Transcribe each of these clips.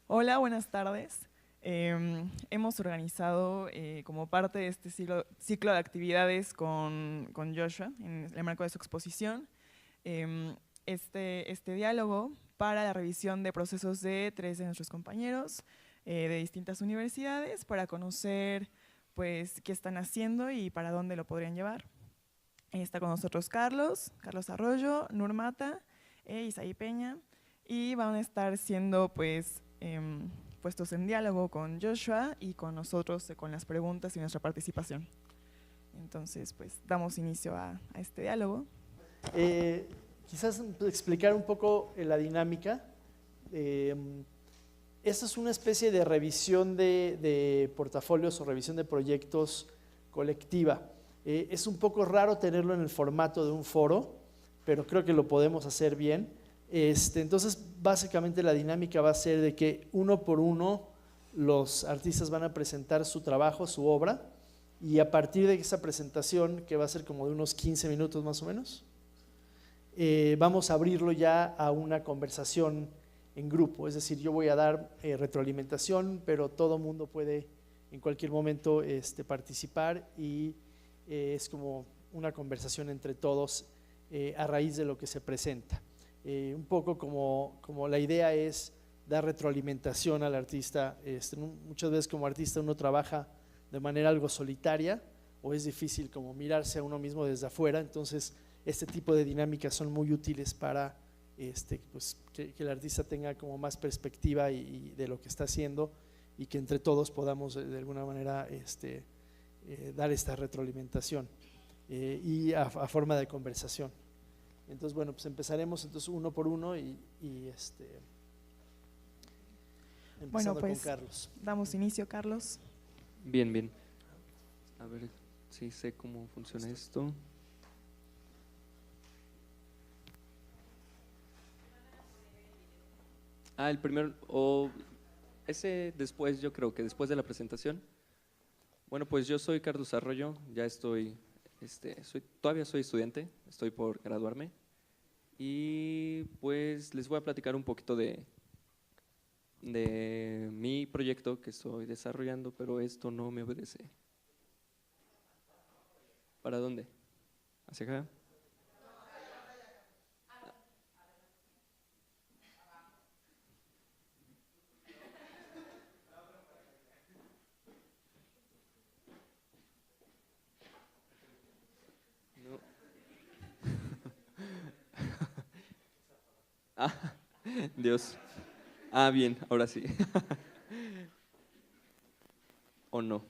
Hola, buenas tardes. Hemos organizado como parte de este ciclo de actividades con Joshua en el marco de su exposición em, este diálogo para la revisión de procesos de tres de nuestros compañeros de distintas universidades para conocer pues qué están haciendo y para dónde lo podrían llevar. Está con nosotros Carlos Arroyo, Nurmata e Isaí Peña, y van a estar siendo pues puestos en diálogo con Joshua y con nosotros con las preguntas y nuestra participación. Entonces pues damos inicio a este diálogo. Eh, Quizás explicar un poco la dinámica. Eh, Esta es una especie de revisión de portafolios o revisión de proyectos colectiva. Es un poco raro tenerlo en el formato de un foro, pero creo que lo podemos hacer bien. Entonces, básicamente la dinámica va a ser de que uno por uno los artistas van a presentar su trabajo, su obra, y a partir de esa presentación, que va a ser como de unos 15 minutos más o menos, vamos a abrirlo ya a una conversación en grupo. Es decir, yo voy a dar retroalimentación, pero todo mundo puede en cualquier momento participar y es como una conversación entre todos a raíz de lo que se presenta. Un poco como la idea es dar retroalimentación al artista. Muchas veces como artista uno trabaja de manera algo solitaria o es difícil como mirarse a uno mismo desde afuera, entonces este tipo de dinámicas son muy útiles para pues, que el artista tenga como más perspectiva de lo que está haciendo y que entre todos podamos de alguna manera dar esta retroalimentación y a forma de conversación. Entonces, bueno, pues empezaremos entonces uno por uno y Bueno, empezando con pues Carlos. damos inicio, Carlos. Bien, bien. A ver si sé cómo funciona esto. El primero, o ese después, yo creo que después de la presentación. Bueno, pues yo soy Carlos Arroyo, ya estoy, todavía soy estudiante, estoy por graduarme. Y pues les voy a platicar un poquito de mi proyecto que estoy desarrollando, pero esto no me obedece. ¿Para dónde? ¿Hacia acá? No. Dios. Bien, ahora sí. ¿O no?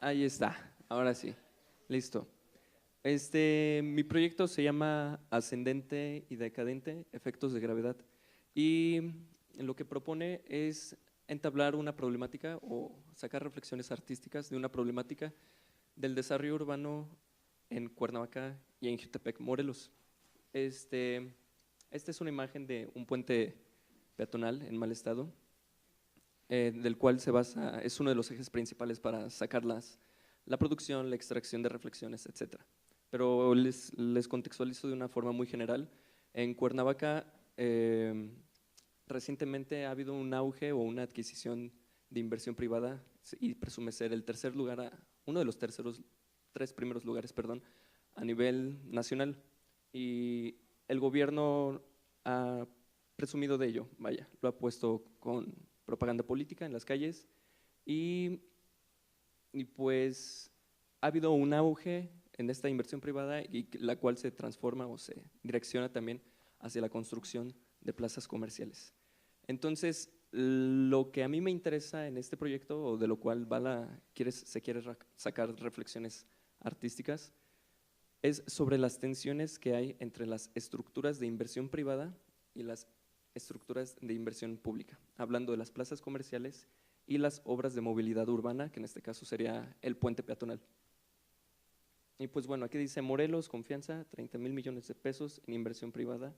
Ahí está, ahora sí. Listo. Mi proyecto se llama Ascendente y Decadente, Efectos de Gravedad. Y lo que propone es entablar una problemática o sacar reflexiones artísticas de una problemática del desarrollo urbano en Cuernavaca y en Jutepec, Morelos. Esta es una imagen de un puente peatonal en mal estado, del cual se basa, es uno de los ejes principales para sacar la producción, la extracción de reflexiones, etc. Pero les contextualizo de una forma muy general. En Cuernavaca recientemente ha habido un auge o una adquisición de inversión privada y presume ser el tercer lugar, uno de los tres primeros lugares, perdón, a nivel nacional. Y el gobierno ha presumido de ello, vaya, lo ha puesto con propaganda política en las calles y pues ha habido un auge en esta inversión privada y la cual se transforma o se direcciona también hacia la construcción de plazas comerciales. Entonces, lo que a mí me interesa en este proyecto, o de lo cual se quiere sacar reflexiones artísticas, es sobre las tensiones que hay entre las estructuras de inversión privada y las estructuras de inversión pública, hablando de las plazas comerciales y las obras de movilidad urbana, que en este caso sería el puente peatonal. Y pues bueno, aquí dice Morelos, confianza, 30,000 millones de pesos en inversión privada.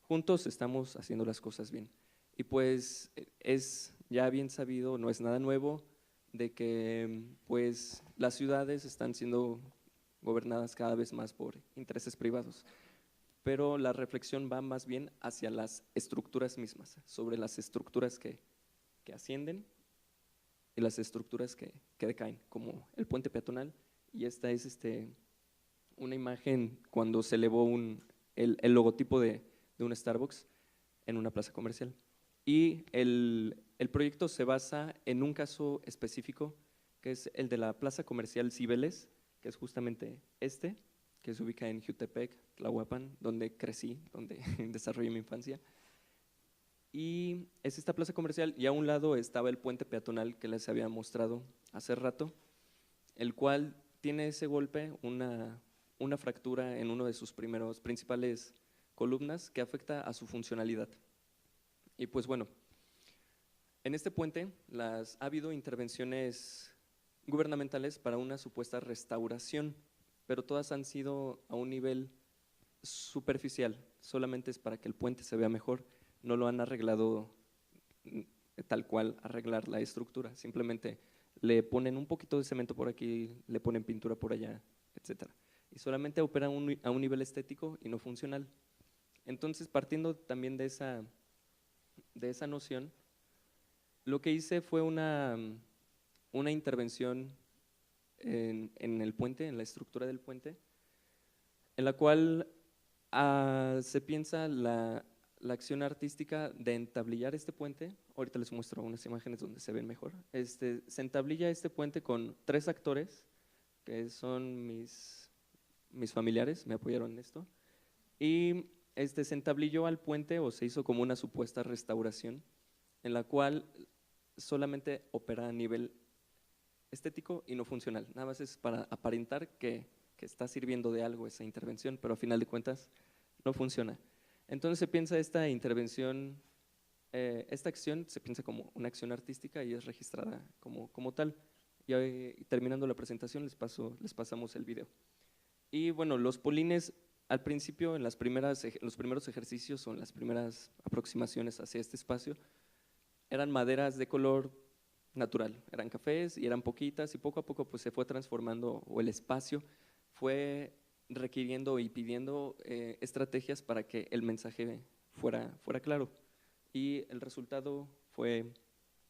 Juntos estamos haciendo las cosas bien. Y pues es ya bien sabido, no es nada nuevo, de que pues las ciudades están siendo gobernadas cada vez más por intereses privados, pero la reflexión va más bien hacia las estructuras mismas, sobre las estructuras que ascienden y las estructuras que decaen, como el puente peatonal, y esta es una imagen cuando se elevó el logotipo de un Starbucks en una plaza comercial. Y el proyecto se basa en un caso específico, que es el de la plaza comercial Cibeles, que es justamente que se ubica en Jutepec, Tlahuapan, donde crecí, donde desarrollé mi infancia. Y es esta plaza comercial y a un lado estaba el puente peatonal que les había mostrado hace rato, el cual tiene ese golpe, una fractura en uno de sus principales columnas que afecta a su funcionalidad. Y pues bueno, en este puente ha habido intervenciones gubernamentales para una supuesta restauración, pero todas han sido a un nivel superficial, solamente es para que el puente se vea mejor, no lo han arreglado tal cual arreglar la estructura, simplemente le ponen un poquito de cemento por aquí, le ponen pintura por allá, etcétera. Y solamente opera a un nivel estético y no funcional. Entonces, partiendo también de esa noción, lo que hice fue una intervención en el puente, en la estructura del puente, en la cual se piensa la acción artística de entablillar este puente. Ahorita les muestro unas imágenes donde se ven mejor. Se entablilla este puente con 3 actores, que son mis familiares, me apoyaron en esto, y se entablilló al puente o se hizo como una supuesta restauración, en la cual solamente opera a nivel estético y no funcional, nada más es para aparentar que está sirviendo de algo esa intervención, pero a final de cuentas no funciona. Entonces se piensa esta intervención, esta acción se piensa como una acción artística y es registrada como tal. Y hoy, terminando la presentación les pasamos el video. Y bueno, los polines al principio, en los primeros ejercicios o en las primeras aproximaciones hacia este espacio, eran maderas de color natural, eran cafés y eran poquitas y poco a poco pues se fue transformando o el espacio fue requiriendo y pidiendo estrategias para que el mensaje fuera claro y el resultado fue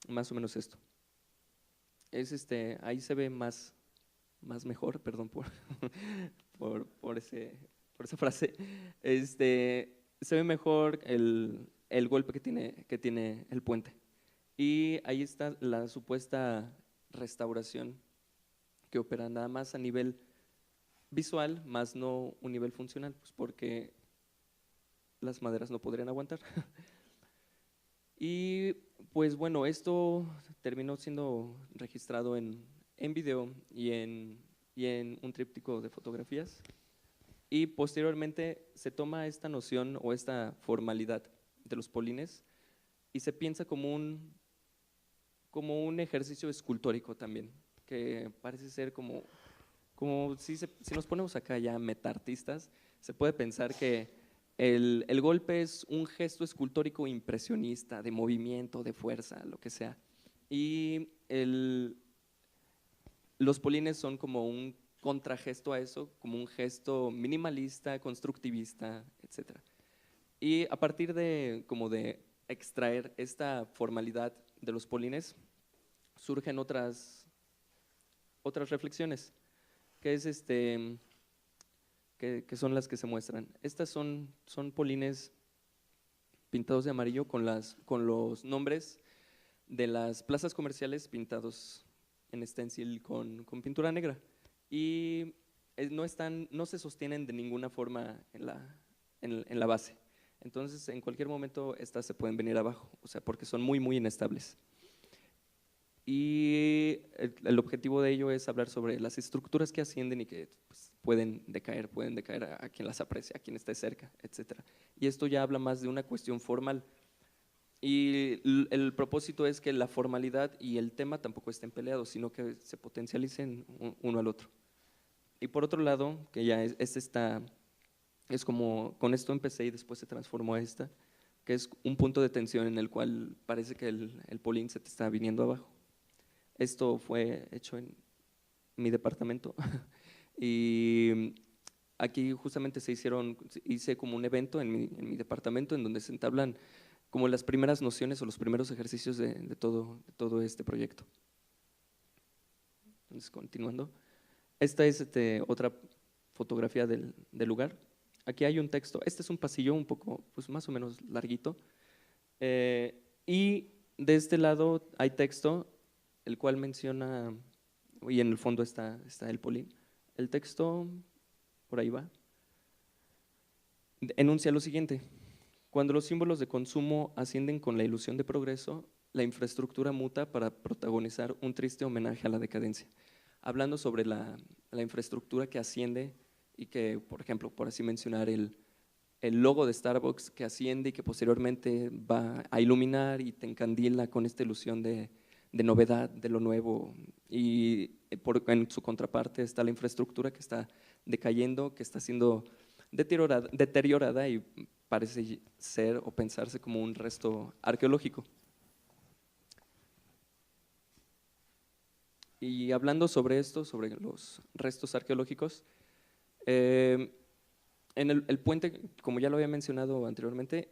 más o menos esto. Ahí se ve más mejor, perdón por esa frase, se ve mejor el golpe que tiene el puente. Y ahí está la supuesta restauración que opera nada más a nivel visual, más no un nivel funcional, pues porque las maderas no podrían aguantar. Y pues bueno, esto terminó siendo registrado en video y en un tríptico de fotografías. Y posteriormente se toma esta noción o esta formalidad de los polines y se piensa como un ejercicio escultórico también, que parece ser como si nos ponemos acá ya metaartistas, se puede pensar que el golpe es un gesto escultórico impresionista, de movimiento, de fuerza, lo que sea. Y los polines son como un contragesto a eso, como un gesto minimalista, constructivista, etc. Y a partir de extraer esta formalidad de los polines, surgen otras reflexiones, que es que son las que se muestran. Estas son polines pintados de amarillo con los nombres de las plazas comerciales pintados en stencil con pintura negra y no se sostienen de ninguna forma en la base. Entonces, en cualquier momento estas se pueden venir abajo, o sea, porque son muy inestables. Y el objetivo de ello es hablar sobre las estructuras que ascienden y que pues, pueden decaer a quien las aprecia, a quien esté cerca, etc. Y esto ya habla más de una cuestión formal. Y el propósito es que la formalidad y el tema tampoco estén peleados, sino que se potencialicen uno al otro. Y por otro lado, que ya es como con esto empecé y después se transformó a esta, que es un punto de tensión en el cual parece que el polín se te está viniendo abajo. Esto fue hecho en mi departamento y aquí justamente hice como un evento en mi departamento en donde se entablan como las primeras nociones o los primeros ejercicios de todo este proyecto. Entonces, continuando. Esta es otra fotografía del lugar. Aquí hay un texto. Este es un pasillo un poco, pues más o menos larguito. Y de este lado hay texto, el cual menciona, y en el fondo está el polín. El texto, por ahí va, enuncia lo siguiente: cuando los símbolos de consumo ascienden con la ilusión de progreso, la infraestructura muta para protagonizar un triste homenaje a la decadencia. Hablando sobre la infraestructura que asciende y que, por ejemplo, por así mencionar, el logo de Starbucks que asciende y que posteriormente va a iluminar y te encandila con esta ilusión de novedad, de lo nuevo, y en su contraparte está la infraestructura que está decayendo, que está siendo deteriorada y parece ser o pensarse como un resto arqueológico. Y hablando sobre esto, sobre los restos arqueológicos, en el puente, como ya lo había mencionado anteriormente,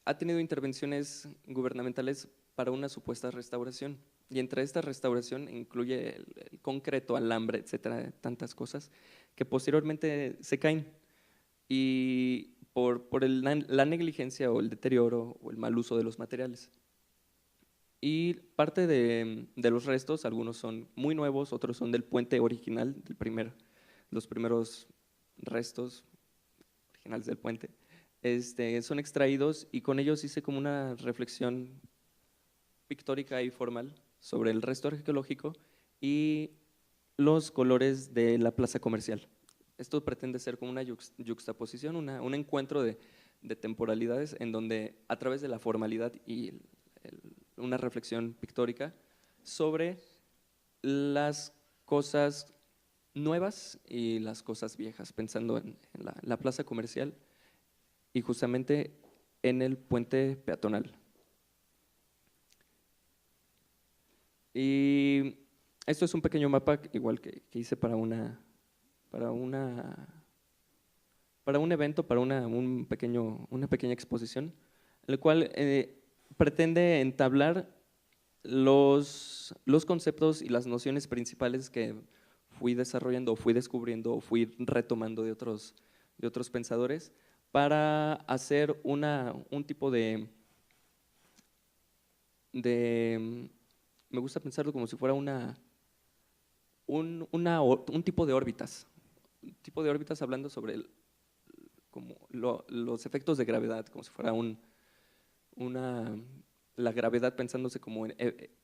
ha tenido intervenciones gubernamentales para una supuesta restauración. Y entre esta restauración incluye el concreto, alambre, etcétera, tantas cosas que posteriormente se caen. Y por la negligencia o el deterioro o el mal uso de los materiales. Y parte de los restos, algunos son muy nuevos, otros son del puente original, los primeros restos originales del puente, son extraídos y con ellos hice como una reflexión pictórica y formal sobre el resto arqueológico y los colores de la plaza comercial. Esto pretende ser como una yuxtaposición, un encuentro de temporalidades en donde a través de la formalidad y una reflexión pictórica sobre las cosas nuevas y las cosas viejas, pensando en la plaza comercial y justamente en el puente peatonal. Y esto es un pequeño mapa, igual que hice para un evento, para una pequeña exposición, el cual pretende entablar los conceptos y las nociones principales que fui desarrollando, o fui descubriendo, o fui retomando de otros pensadores para hacer un tipo me gusta pensarlo como si fuera un tipo de órbitas. Un tipo de órbitas hablando sobre como los efectos de gravedad, como si fuera la gravedad pensándose como en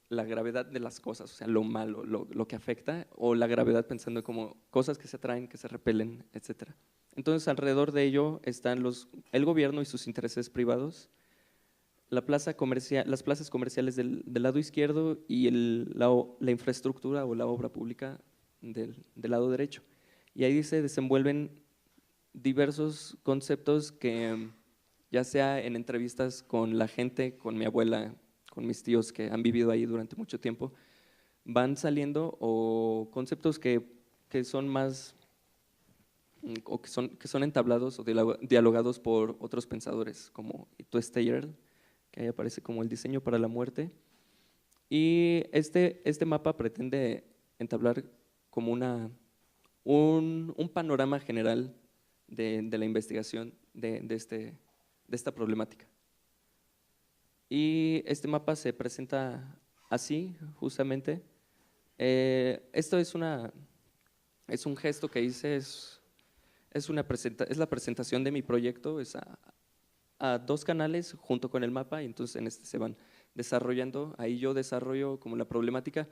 la gravedad de las cosas, o sea, lo malo, lo que afecta, o la gravedad pensando como cosas que se atraen, que se repelen, etc. Entonces, alrededor de ello están el gobierno y sus intereses privados, las plazas comerciales del lado izquierdo y la infraestructura o la obra pública del lado derecho. Y ahí se desenvuelven diversos conceptos que, ya sea en entrevistas con la gente, con mi abuela, con mis tíos que han vivido ahí durante mucho tiempo, van saliendo, o conceptos que son más, o que son entablados o dialogados por otros pensadores, como Ito Steyer, que ahí aparece como el diseño para la muerte. Y este mapa pretende entablar como un panorama general de la investigación de esta problemática. Y este mapa se presenta así, justamente. Esto es un gesto que hice, es la presentación de mi proyecto, es a 2 canales junto con el mapa, y entonces en se van desarrollando. Ahí yo desarrollo como la problemática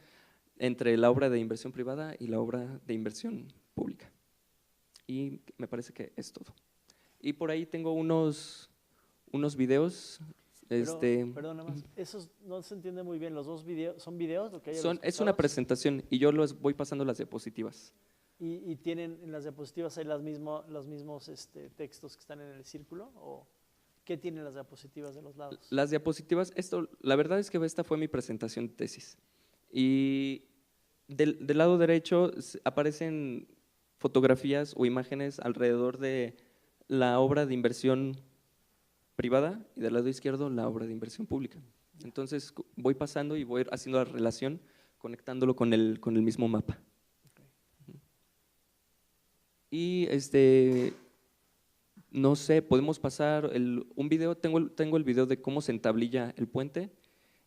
entre la obra de inversión privada y la obra de inversión pública. Y me parece que es todo. Y por ahí tengo unos videos. Perdón, nada más. Esos no se entiende muy bien. ¿Los 2 videos son videos? Lo que hay Es una presentación y yo los voy pasando las diapositivas. ¿Y tienen en las diapositivas hay los mismos textos que están en el círculo? ¿O qué tienen las diapositivas de los lados? Las diapositivas, la verdad es que esta fue mi presentación de tesis. Y del lado derecho aparecen fotografías o imágenes alrededor de la obra de inversión privada y del lado izquierdo la obra de inversión pública. Entonces voy pasando y voy haciendo la relación, conectándolo con el mismo mapa. Y no sé, podemos pasar un video, tengo el video de cómo se entablilla el puente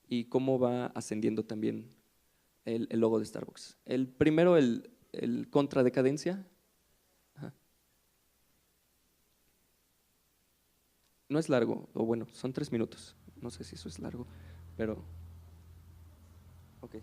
y cómo va ascendiendo también el logo de Starbucks. El primero, el contradecadencia. Ajá. No es largo, o bueno, son 3 minutos. No sé si eso es largo, pero… Ok.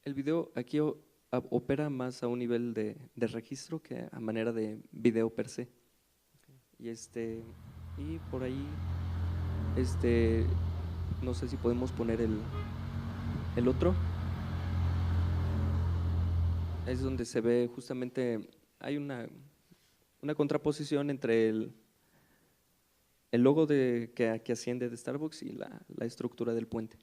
El video aquí opera más a un nivel de registro que a manera de video per se. Y y por ahí, no sé si podemos poner el otro. Es donde se ve justamente, hay una contraposición entre el logo que asciende de Starbucks y la estructura del puente.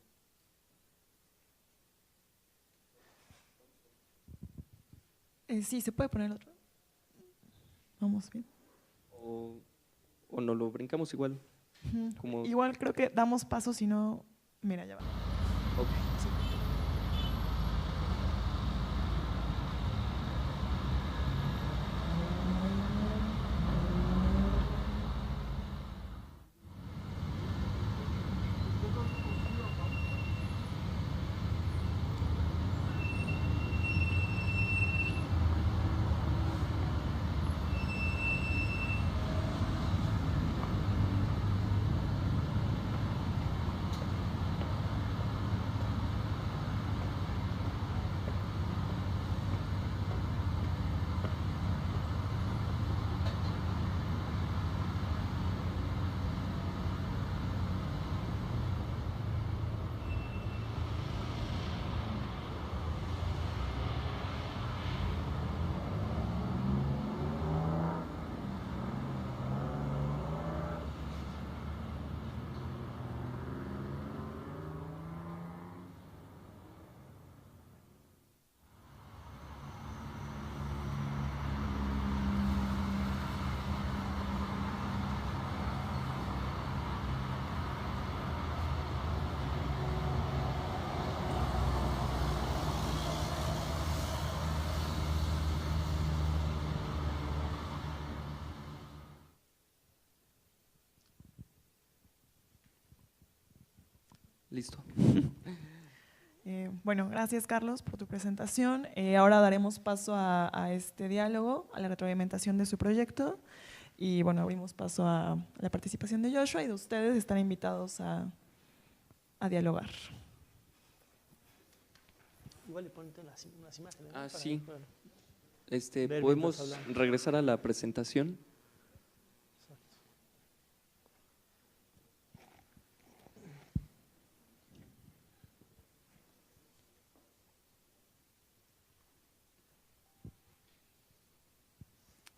Sí, ¿se puede poner otro? Vamos bien. O no lo brincamos igual. Como… Igual creo que damos pasos y no… Mira, ya va. Ok. Sí. Listo. Bueno, gracias Carlos por tu presentación. Ahora daremos paso a este diálogo, a la retroalimentación de su proyecto y bueno, abrimos paso a la participación de Joshua y de ustedes están invitados a dialogar. Igual le ponte unas imágenes. ¿no? Sí. Para ver ¿Podemos mientras hablamos. regresar a la presentación?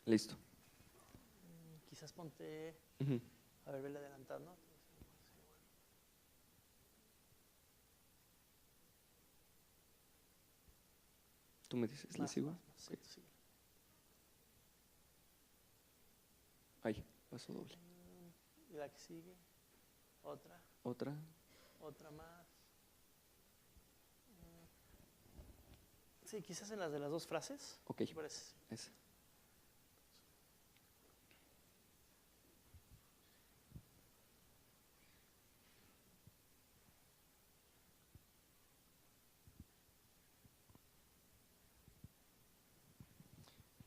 Listo. Quizás ponte, Ujú. a ver, vele adelantando. Tú me dices, ¿le Más, sigo? más, más, Ok. sí. Ahí, paso doble. Y la que sigue, otra, Otra. otra más. Sí, quizás en las de las dos frases. Ok, ¿Te parece? esa.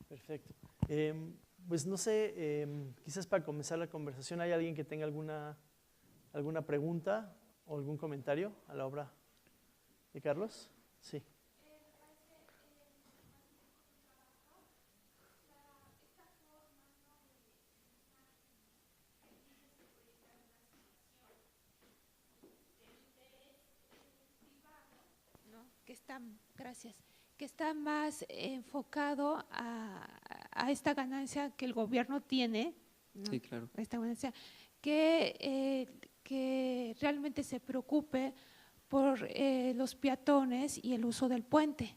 Perfecto. Pues no sé, quizás para comenzar la conversación, ¿hay alguien que tenga alguna pregunta o algún comentario a la obra de Carlos? Sí. ¿no? Gracias, que está más enfocado a esta ganancia que el gobierno tiene, ¿no? Sí, claro. Esta ganancia, que realmente se preocupe por los peatones y el uso del puente.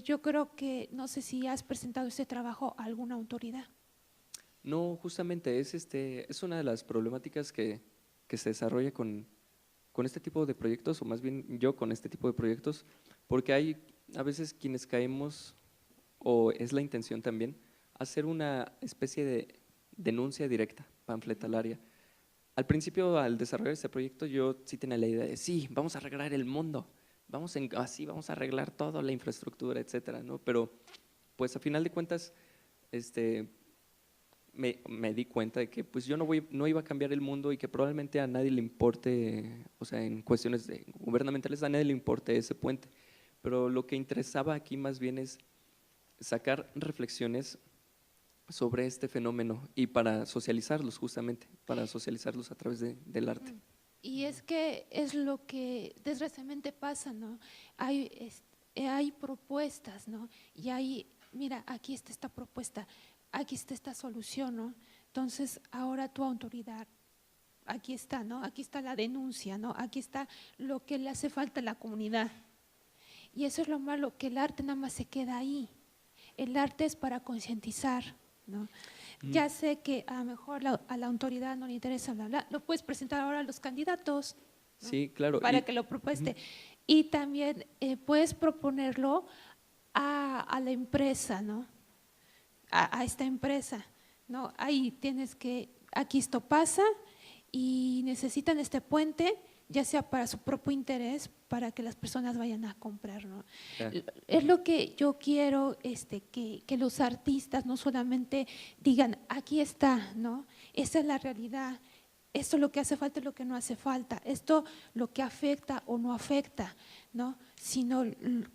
Yo creo que, no sé si has presentado este trabajo a alguna autoridad. No, justamente es una de las problemáticas que se desarrolla con este tipo de proyectos, o más bien yo con este tipo de proyectos, porque hay a veces quienes caemos, o es la intención también, hacer una especie de denuncia directa, panfletalaria. Al principio, al desarrollar este proyecto, yo sí tenía la idea de, sí, vamos a arreglar el mundo, así vamos a arreglar toda la infraestructura, etcétera, ¿no? Pero, pues, a final de cuentas, me di cuenta de que pues yo no iba a cambiar el mundo y que probablemente a nadie le importe, o sea, en cuestiones gubernamentales a nadie le importe ese puente. Pero lo que interesaba aquí más bien es sacar reflexiones sobre este fenómeno y para socializarlos justamente, para socializarlos a través del arte. Y es que es lo que desgraciadamente pasa, ¿no? Hay propuestas, ¿no? Y mira, aquí está esta propuesta, aquí está esta solución, ¿no? Entonces, ahora tu autoridad, aquí está, ¿no? Aquí está la denuncia, ¿no? Aquí está lo que le hace falta a la comunidad. Y eso es lo malo, que el arte nada más se queda ahí. El arte es para concientizar, ¿no? Ya sé que a lo mejor a la autoridad no le interesa hablar, lo puedes presentar ahora a los candidatos, ¿no? Sí, claro. Para que lo propueste. Y también puedes proponerlo a la empresa, ¿no? A esta empresa, ¿no? Ahí tienes aquí esto pasa y necesitan este puente, ya sea para su propio interés, para que las personas vayan a comprar, ¿no? Es lo que yo quiero, que los artistas no solamente digan, aquí está, ¿no? Esa es la realidad, esto es lo que hace falta y lo que no hace falta, esto lo que afecta o no afecta, ¿no? Sino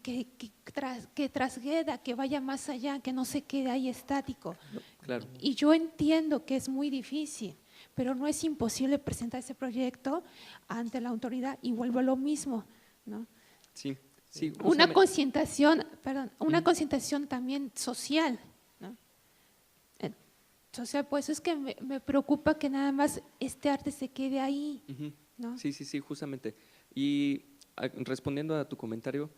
que trasgreda, que vaya más allá, que no se quede ahí estático. Claro. Y yo entiendo que es muy difícil, pero no es imposible presentar ese proyecto ante la autoridad y vuelvo a lo mismo, ¿no? Sí, sí. Una concientización, perdón, una concientización también social, ¿no? Social, pues es que me preocupa que nada más este arte se quede ahí, ¿no? Sí, justamente. Y respondiendo a tu comentario,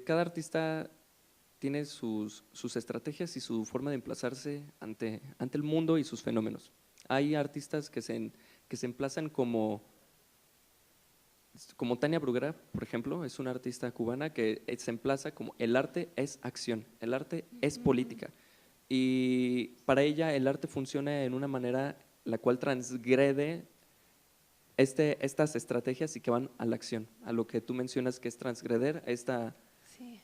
cada artista tiene sus estrategias y su forma de emplazarse ante el mundo y sus fenómenos. Hay artistas que se emplazan como Tania Bruguera, por ejemplo, es una artista cubana que se emplaza como el arte es acción, el arte es política. Y para ella el arte funciona en una manera la cual transgrede estas estrategias y que van a la acción, a lo que tú mencionas que es transgreder Sí.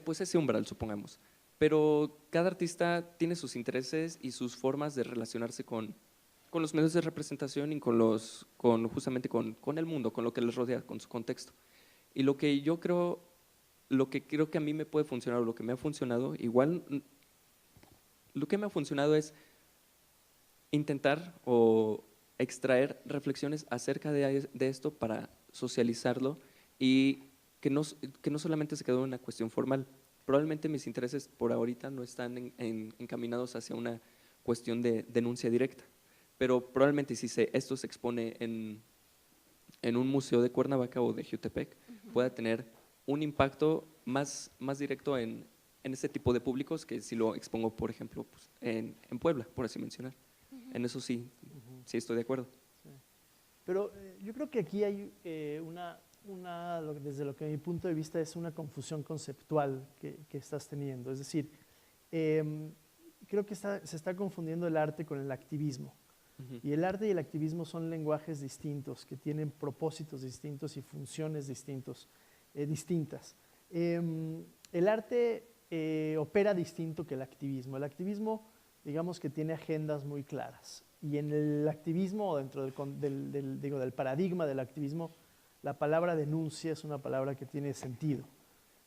pues ese umbral, supongamos. Pero cada artista tiene sus intereses y sus formas de relacionarse con los medios de representación y justamente con el mundo, con lo que les rodea, con su contexto. Y lo que creo que a mí me puede funcionar, o lo que me ha funcionado, lo que me ha funcionado es intentar o extraer reflexiones acerca de esto para socializarlo y que no solamente se quedó en una cuestión formal. Probablemente mis intereses por ahorita no están encaminados hacia una cuestión de denuncia directa, pero probablemente si esto se expone en un museo de Cuernavaca o de Jutepec, pueda tener un impacto más directo en ese tipo de públicos que si lo expongo, por ejemplo, pues, en Puebla, por así mencionar. En eso sí estoy de acuerdo. Sí. Pero yo creo que aquí hay desde lo que mi punto de vista es una confusión conceptual que estás teniendo. Es decir, creo que se está confundiendo el arte con el activismo. Y el arte y el activismo son lenguajes distintos, que tienen propósitos distintos y funciones distintas. El arte opera distinto que el activismo. El activismo, digamos que tiene agendas muy claras. Y en el activismo, dentro del paradigma del activismo, la palabra denuncia es una palabra que tiene sentido.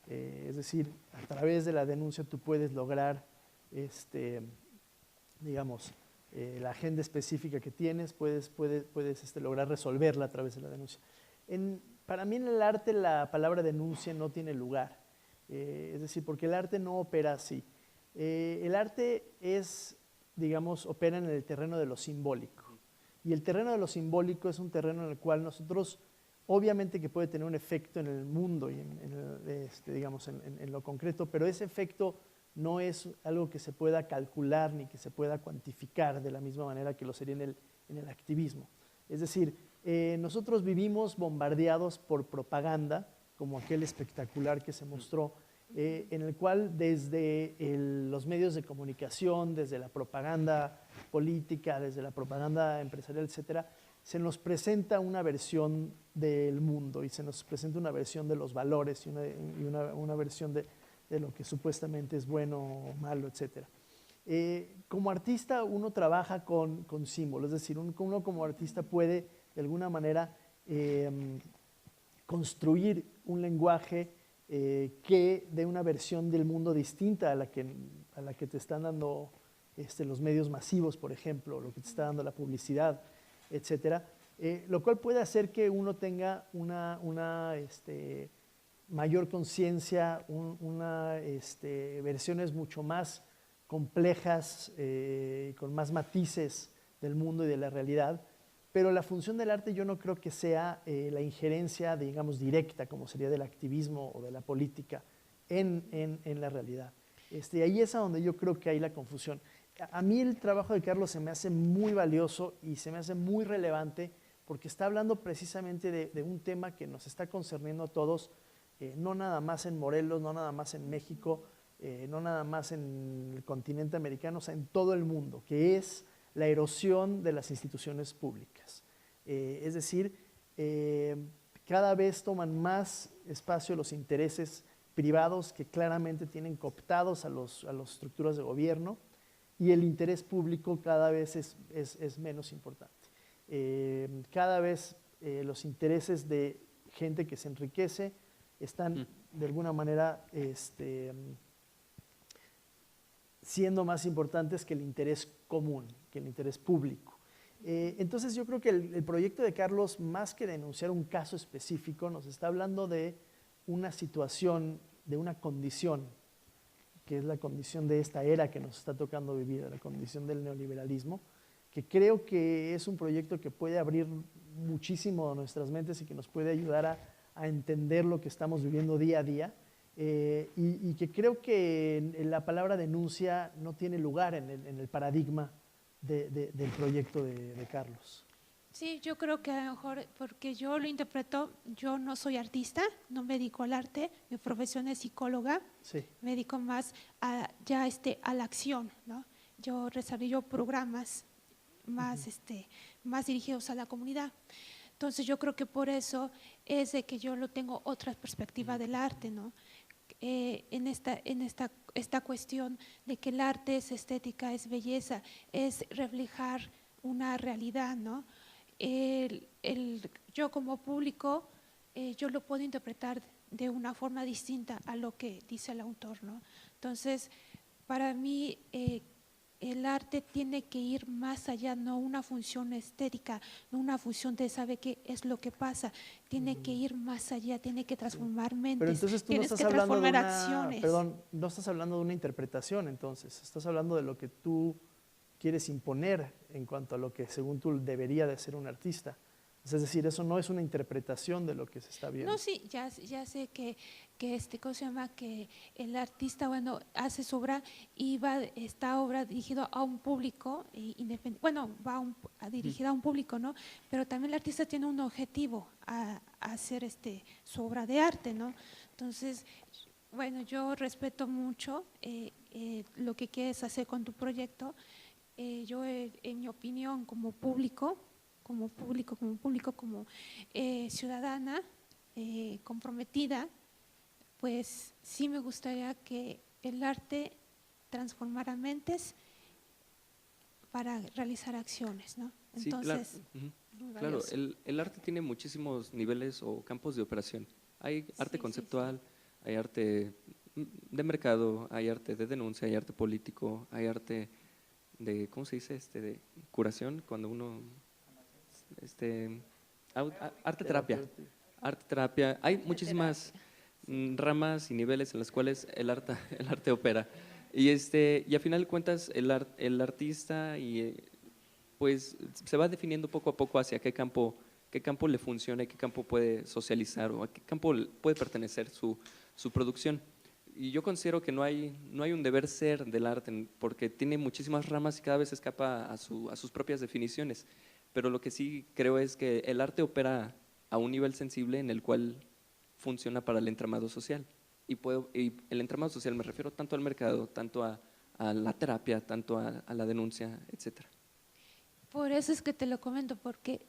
Es decir, a través de la denuncia tú puedes lograr, digamos, la agenda específica que tienes, puedes lograr resolverla a través de la denuncia. Para mí en el arte la palabra denuncia no tiene lugar. Es decir, porque el arte no opera así. El arte opera en el terreno de lo simbólico. Y el terreno de lo simbólico es un terreno en el cual nosotros, obviamente que puede tener un efecto en el mundo y en lo concreto, pero ese efecto no es algo que se pueda calcular ni que se pueda cuantificar de la misma manera que lo sería en el activismo. Es decir, nosotros vivimos bombardeados por propaganda, como aquel espectacular que se mostró, en el cual desde los medios de comunicación, desde la propaganda política, desde la propaganda empresarial, etcétera, se nos presenta una versión del mundo y se nos presenta una versión de los valores y una versión de lo que supuestamente es bueno o malo, etcétera. Como artista uno trabaja con símbolos, es decir, uno como artista puede de alguna manera construir un lenguaje que dé una versión del mundo distinta a la que te están dando los medios masivos, por ejemplo, lo que te está dando la publicidad, etcétera, lo cual puede hacer que uno tenga una mayor conciencia, versiones mucho más complejas, con más matices del mundo y de la realidad. Pero la función del arte yo no creo que sea la injerencia, digamos, directa, como sería del activismo o de la política, en la realidad. Ahí es a donde yo creo que hay la confusión. A mí el trabajo de Carlos se me hace muy valioso y se me hace muy relevante porque está hablando precisamente de un tema que nos está concerniendo a todos, no nada más en Morelos, no nada más en México, no nada más en el continente americano, o sea, en todo el mundo, que es la erosión de las instituciones públicas. Es decir, cada vez toman más espacio los intereses privados que claramente tienen cooptados a las estructuras de gobierno y el interés público cada vez es menos importante. Cada vez los intereses de gente que se enriquece están de alguna manera siendo más importantes que el interés común, que el interés público. Entonces yo creo que el proyecto de Carlos, más que denunciar un caso específico, nos está hablando de una situación, de una condición, que es la condición de esta era que nos está tocando vivir, la condición del neoliberalismo, que creo que es un proyecto que puede abrir muchísimo nuestras mentes y que nos puede ayudar a entender lo que estamos viviendo día a día. Y que creo que la palabra denuncia no tiene lugar en el paradigma del proyecto de Carlos. Sí, yo creo que a lo mejor, porque yo lo interpreto, yo no soy artista, no me dedico al arte, mi profesión es psicóloga, sí. Me dedico más a la acción, ¿no? Yo desarrollo programas más dirigidos a la comunidad. Entonces yo creo que por eso es de que yo lo tengo otra perspectiva del arte, ¿no? En esta cuestión de que el arte es estética, es belleza, es reflejar una realidad, ¿no? Yo como público, yo lo puedo interpretar de una forma distinta a lo que dice el autor, ¿no? Entonces, para mí, el arte tiene que ir más allá, no una función estética, no una función de saber qué es lo que pasa, tiene que ir más allá, tiene que transformar mentes, Pero entonces tú no tienes estás que hablando de transformar una, acciones. perdón, no estás hablando de una interpretación entonces, estás hablando de lo que tú quieres imponer en cuanto a lo que según tú debería de ser un artista. Es decir, eso no es una interpretación de lo que se está viendo. No, sí, ya sé que ¿cómo se llama? Que el artista, bueno, hace su obra y esta obra dirigida a un público independiente, bueno, dirigida a un público, ¿no? Pero también el artista tiene un objetivo a hacer su obra de arte, ¿no? Entonces, bueno, yo respeto mucho lo que quieres hacer con tu proyecto. Yo, en mi opinión, como ciudadana comprometida, pues sí me gustaría que el arte transformara mentes para realizar acciones, ¿no? Entonces, sí, claro, el arte tiene muchísimos niveles o campos de operación. Hay arte conceptual, hay arte de mercado, hay arte de denuncia, hay arte político, hay arte de, ¿cómo se dice? De curación, cuando uno… arte terapia. Hay muchísimas ramas y niveles en las cuales el arte opera. Y a final de cuentas, el artista pues se va definiendo poco a poco hacia qué campo le funciona y qué campo puede socializar o a qué campo puede pertenecer su producción. Y yo considero que no hay un deber ser del arte porque tiene muchísimas ramas y cada vez escapa a sus propias definiciones. Pero lo que sí creo es que el arte opera a un nivel sensible en el cual funciona para el entramado social. Y el entramado social me refiero tanto al mercado, tanto a la terapia, tanto a la denuncia, etcétera. por eso es que te lo comento, porque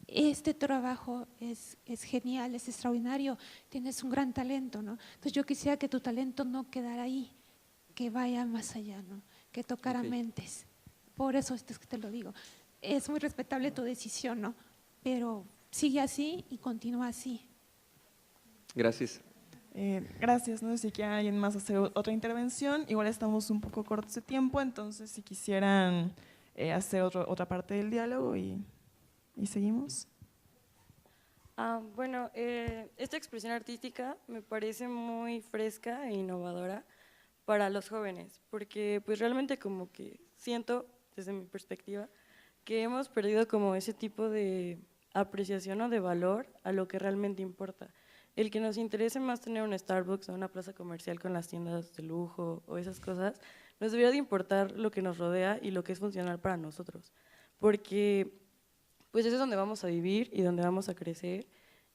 este trabajo es genial, es extraordinario, tienes un gran talento, ¿no? Entonces yo quisiera que tu talento no quedara ahí, que vaya más allá, ¿no? Que tocara mentes. Por eso es que te lo digo. Es muy respetable tu decisión, ¿no? Pero sigue así y continúa así. Gracias. Gracias, no sé si quiere alguien más hacer otra intervención. Igual estamos un poco cortos de tiempo, entonces si quisieran hacer otra parte del diálogo y seguimos. Bueno, esta expresión artística me parece muy fresca e innovadora para los jóvenes, porque pues realmente como que siento, desde mi perspectiva, que hemos perdido como ese tipo de apreciación o de valor a lo que realmente importa. El que nos interese más tener un Starbucks o una plaza comercial con las tiendas de lujo o esas cosas, nos debería de importar lo que nos rodea y lo que es funcional para nosotros, porque pues eso es donde vamos a vivir y donde vamos a crecer,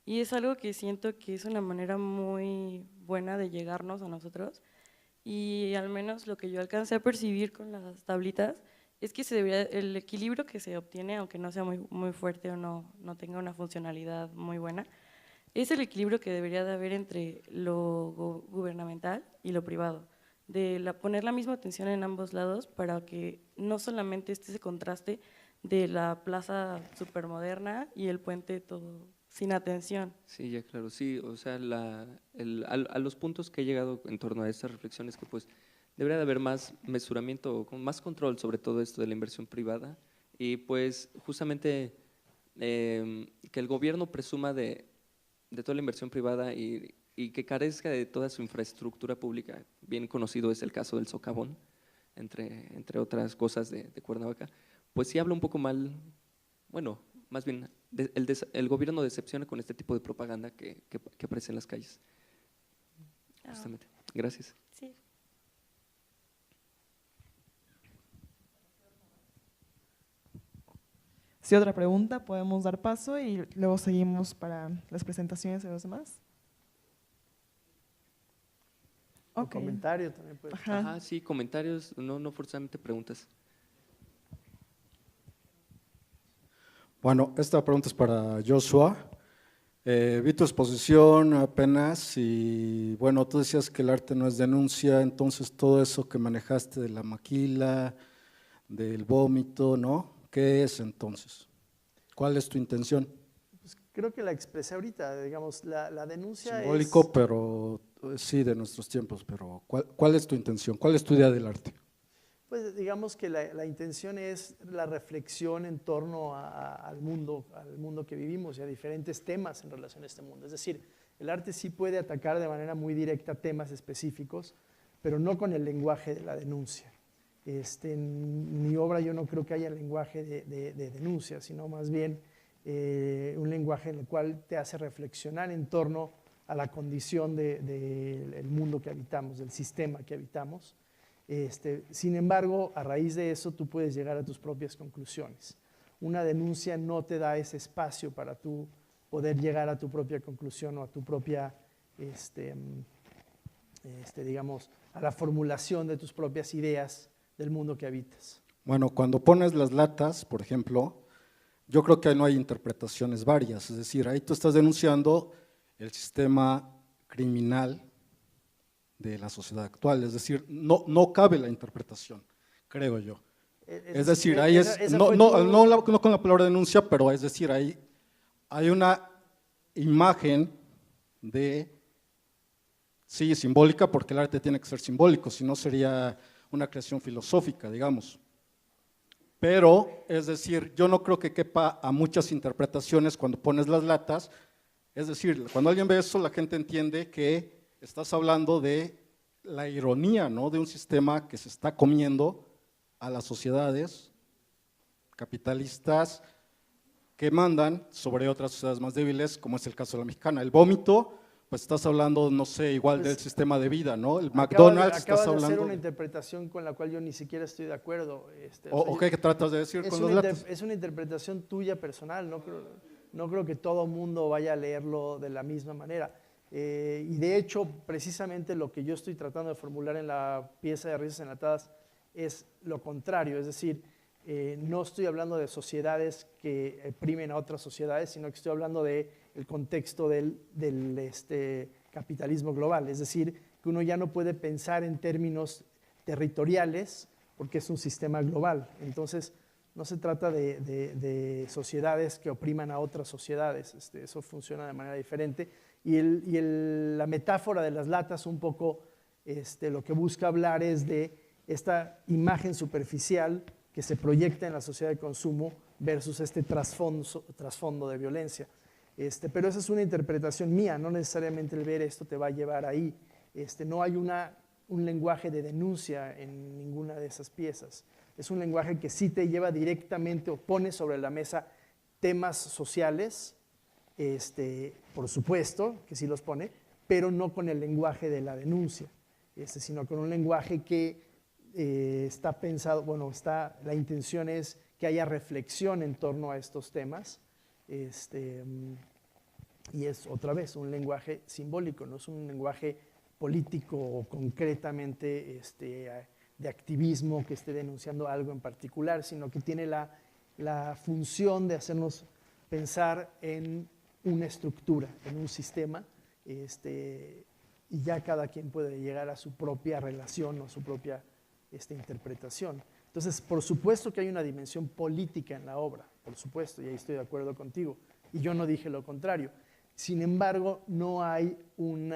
y es algo que siento que es una manera muy buena de llegarnos a nosotros, y al menos lo que yo alcancé a percibir con las tablitas es que el equilibrio que se obtiene, aunque no sea muy fuerte o no tenga una funcionalidad muy buena, es el equilibrio que debería de haber entre lo gubernamental y lo privado, de poner la misma atención en ambos lados para que no solamente esté ese contraste de la plaza supermoderna y el puente todo sin atención. Sí, ya claro, sí, o sea, a los puntos que he llegado en torno a estas reflexiones que pues debería de haber más mesuramiento, más control sobre todo esto de la inversión privada y pues justamente que el gobierno presuma de toda la inversión privada y que carezca de toda su infraestructura pública. Bien conocido es el caso del socavón, entre otras cosas de Cuernavaca. Pues sí habla un poco mal, bueno, más bien el gobierno decepciona con este tipo de propaganda que aparece en las calles. Justamente. Gracias. Sí. Si otra pregunta, podemos dar paso y luego seguimos para las presentaciones de los demás. O comentario también puede. Ajá, sí, comentarios, no forzosamente preguntas. Bueno, esta pregunta es para Joshua. Vi tu exposición apenas y bueno, tú decías que el arte no es denuncia, entonces todo eso que manejaste de la maquila, del vómito, ¿no? ¿Qué es entonces? ¿Cuál es tu intención? Pues creo que la expresé ahorita, digamos, la denuncia Simbólico, es… pero sí, de nuestros tiempos, pero ¿cuál es tu intención? ¿Cuál es tu idea del arte? Pues digamos que la intención es la reflexión en torno al mundo que vivimos y a diferentes temas en relación a este mundo. Es decir, el arte sí puede atacar de manera muy directa temas específicos, pero no con el lenguaje de la denuncia. En mi obra yo no creo que haya lenguaje de denuncia, sino más bien un lenguaje en el cual te hace reflexionar en torno a la condición del mundo que habitamos, del sistema que habitamos. Sin embargo, a raíz de eso tú puedes llegar a tus propias conclusiones. Una denuncia no te da ese espacio para tú poder llegar a tu propia conclusión o a tu propia, digamos, a la formulación de tus propias ideas del mundo que habitas. Bueno, cuando pones las latas, por ejemplo, yo creo que ahí no hay interpretaciones varias, es decir, ahí tú estás denunciando el sistema criminal de la sociedad actual, es decir, no cabe la interpretación, creo yo. Es decir, ahí no con la palabra denuncia, pero es decir, ahí hay una imagen sí, simbólica, porque el arte tiene que ser simbólico, si no sería una creación filosófica, digamos. Pero, es decir, yo no creo que quepa a muchas interpretaciones cuando pones las latas, es decir, cuando alguien ve eso, la gente entiende que estás hablando de la ironía, ¿no? De un sistema que se está comiendo a las sociedades capitalistas que mandan sobre otras sociedades más débiles, como es el caso de la mexicana. El vómito, pues estás hablando, no sé, igual del sistema de vida, ¿no? El McDonald's, estás hablando… Acabas de hacer una interpretación con la cual yo ni siquiera estoy de acuerdo. ¿Qué tratas de decir con los latas? Es una interpretación tuya personal, no creo que todo mundo vaya a leerlo de la misma manera. Y de hecho, precisamente lo que yo estoy tratando de formular en la pieza de Risas Enlatadas es lo contrario, es decir, no estoy hablando de sociedades que oprimen a otras sociedades, sino que estoy hablando del contexto del capitalismo global, es decir, que uno ya no puede pensar en términos territoriales porque es un sistema global. Entonces, no se trata de sociedades que opriman a otras sociedades, eso funciona de manera diferente. Y la metáfora de las latas un poco lo que busca hablar es de esta imagen superficial que se proyecta en la sociedad de consumo versus este trasfondo de violencia. Pero esa es una interpretación mía, no necesariamente el ver esto te va a llevar ahí. No hay un lenguaje de denuncia en ninguna de esas piezas. Es un lenguaje que sí te lleva directamente o pone sobre la mesa temas sociales, por supuesto que sí los pone, pero no con el lenguaje de la denuncia, sino con un lenguaje que está pensado, la intención es que haya reflexión en torno a estos temas, y es otra vez un lenguaje simbólico, no es un lenguaje político o concretamente de activismo que esté denunciando algo en particular, sino que tiene la función de hacernos pensar en una estructura, en un sistema, y ya cada quien puede llegar a su propia relación o a su propia interpretación. Entonces, por supuesto que hay una dimensión política en la obra, por supuesto, y ahí estoy de acuerdo contigo, y yo no dije lo contrario. Sin embargo, no hay un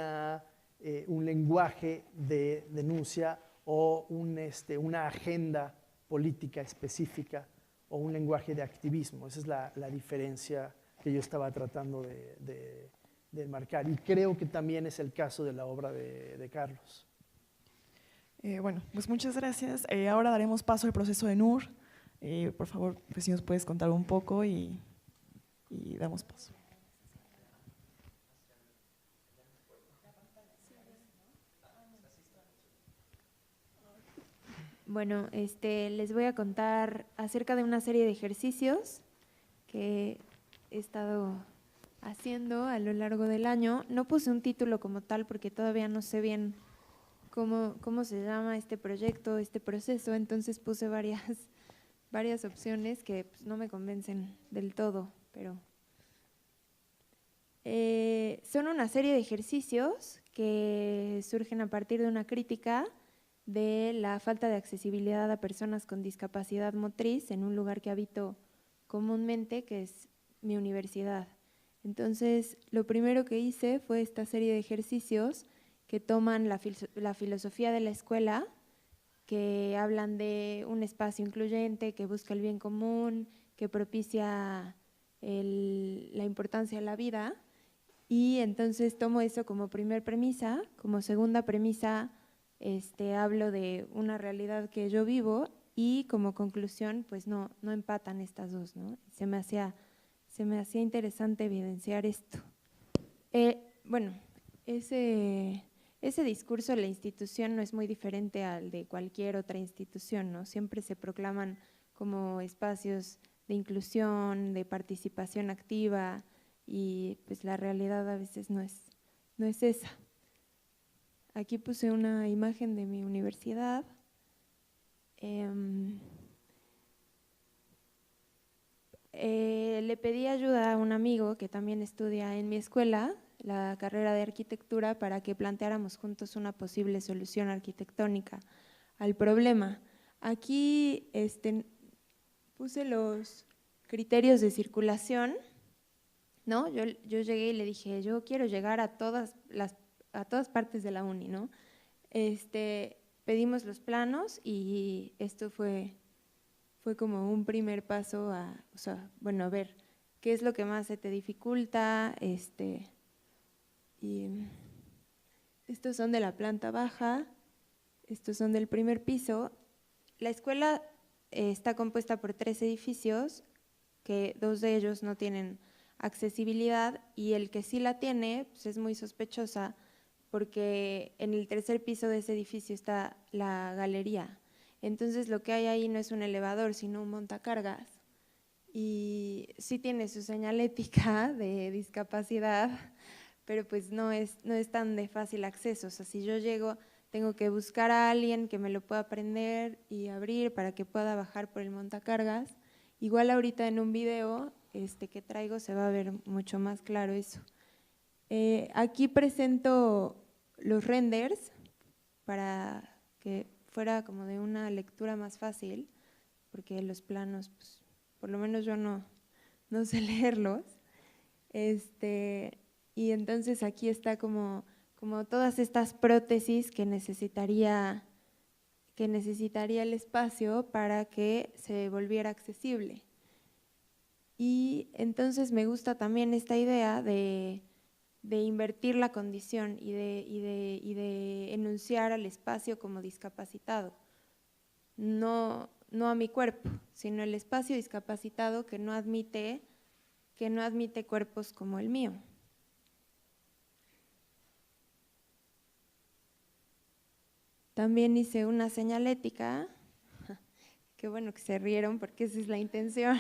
lenguaje de denuncia o una agenda política específica o un lenguaje de activismo. Esa es la diferencia que yo estaba tratando de enmarcar. Y creo que también es el caso de la obra de Carlos. Bueno, pues muchas gracias. Ahora daremos paso al proceso de NUR. Por favor, pues si nos puedes contar un poco y damos paso. Bueno, les voy a contar acerca de una serie de ejercicios que he estado haciendo a lo largo del año. No puse un título como tal porque todavía no sé bien cómo se llama este proyecto, este proceso, entonces puse varias varias opciones que pues, no me convencen del todo, pero son una serie de ejercicios que surgen a partir de una crítica de la falta de accesibilidad a personas con discapacidad motriz en un lugar que habito comúnmente, que es mi universidad. Entonces, lo primero que hice fue esta serie de ejercicios que toman la filosofía de la escuela, que hablan de un espacio incluyente, que busca el bien común, que propicia la importancia de la vida, y entonces tomo eso como primer premisa. Como segunda premisa hablo de una realidad que yo vivo, y como conclusión pues no empatan estas dos, ¿no? Se me hacía interesante evidenciar esto. Bueno, ese discurso de la institución no es muy diferente al de cualquier otra institución, ¿no? Siempre se proclaman como espacios de inclusión, de participación activa, y pues la realidad a veces no es esa. Aquí puse una imagen de mi universidad. Le pedí ayuda a un amigo que también estudia en mi escuela, la carrera de arquitectura, para que planteáramos juntos una posible solución arquitectónica al problema. Aquí puse los criterios de circulación, ¿no? Yo llegué y le dije, yo quiero llegar a todas partes de la uni, ¿no? Pedimos los planos, y esto fue como un primer paso a ver qué es lo que más se te dificulta. Y estos son de la planta baja, estos son del primer piso. La escuela está compuesta por 3 edificios, que 2 de ellos no tienen accesibilidad, y el que sí la tiene pues es muy sospechosa, porque en el tercer piso de ese edificio está la galería. Entonces lo que hay ahí no es un elevador, sino un montacargas, y sí tiene su señalética de discapacidad, pero pues no es tan de fácil acceso. O sea, si yo llego, tengo que buscar a alguien que me lo pueda prender y abrir para que pueda bajar por el montacargas. Igual ahorita en un video que traigo se va a ver mucho más claro eso. Aquí presento los renders para que fuera como de una lectura más fácil, porque los planos, pues, por lo menos yo no sé leerlos. Y entonces aquí está como todas estas prótesis que necesitaría el espacio para que se volviera accesible. Y entonces me gusta también esta idea de invertir la condición y de enunciar al espacio como discapacitado, no a mi cuerpo, sino el espacio discapacitado que no admite cuerpos como el mío. También hice una señalética, qué bueno que se rieron porque esa es la intención.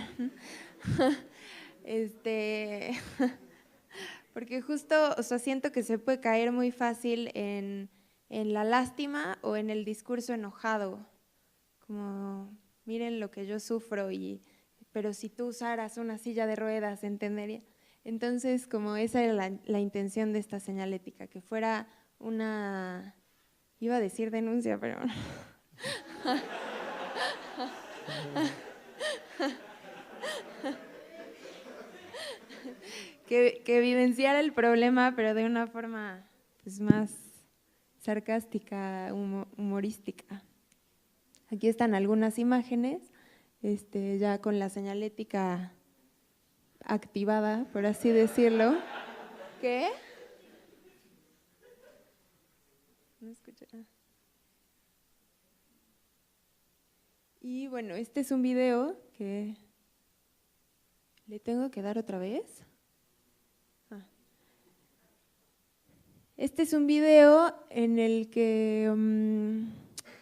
Porque justo, o sea, siento que se puede caer muy fácil en la lástima o en el discurso enojado, como miren lo que yo sufro, pero si tú usaras una silla de ruedas, entendería. Entonces, como esa era la intención de esta señalética, que fuera una, iba a decir denuncia, pero que evidenciara el problema, pero de una forma pues, más sarcástica, humorística. Aquí están algunas imágenes, ya con la señalética activada, por así decirlo. ¿Qué? No escuché. Y bueno, este es un video que le tengo que dar otra vez. Este es un video en el que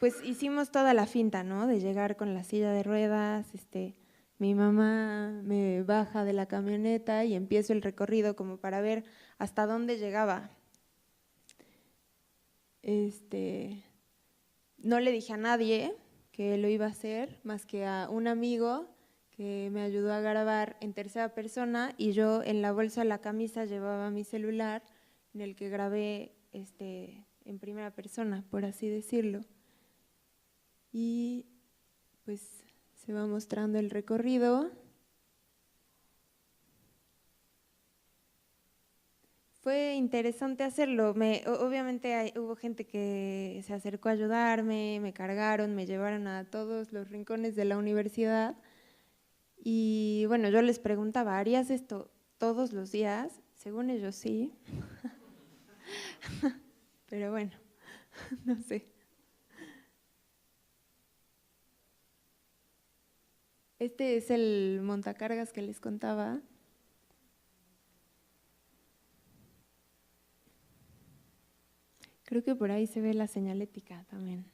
pues hicimos toda la finta, ¿no? De llegar con la silla de ruedas, mi mamá me baja de la camioneta y empiezo el recorrido como para ver hasta dónde llegaba. No le dije a nadie que lo iba a hacer, más que a un amigo que me ayudó a grabar en tercera persona, y yo en la bolsa de la camisa llevaba mi celular en el que grabé en primera persona, por así decirlo. Y pues se va mostrando el recorrido. Fue interesante hacerlo. Obviamente hubo gente que se acercó a ayudarme, me cargaron, me llevaron a todos los rincones de la universidad. Y bueno, yo les preguntaba, ¿harías esto todos los días? Según ellos sí. Pero bueno, no sé. Este es el montacargas que les contaba. Creo que por ahí se ve la señalética también.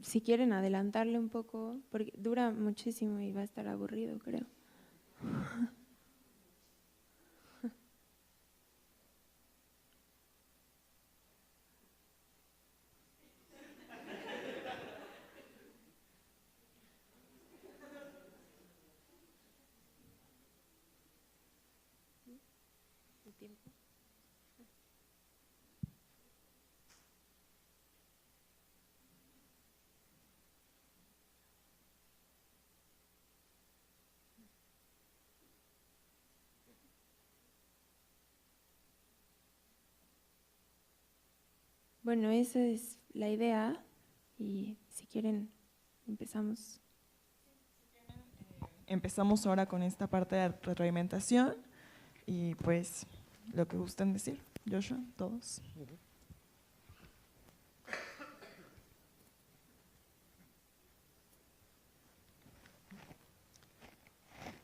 Si quieren adelantarle un poco, porque dura muchísimo y va a estar aburrido, creo. ¿El tiempo? Bueno, esa es la idea y si quieren empezamos. Empezamos ahora con esta parte de retroalimentación y pues lo que gusten decir. Joshua, todos.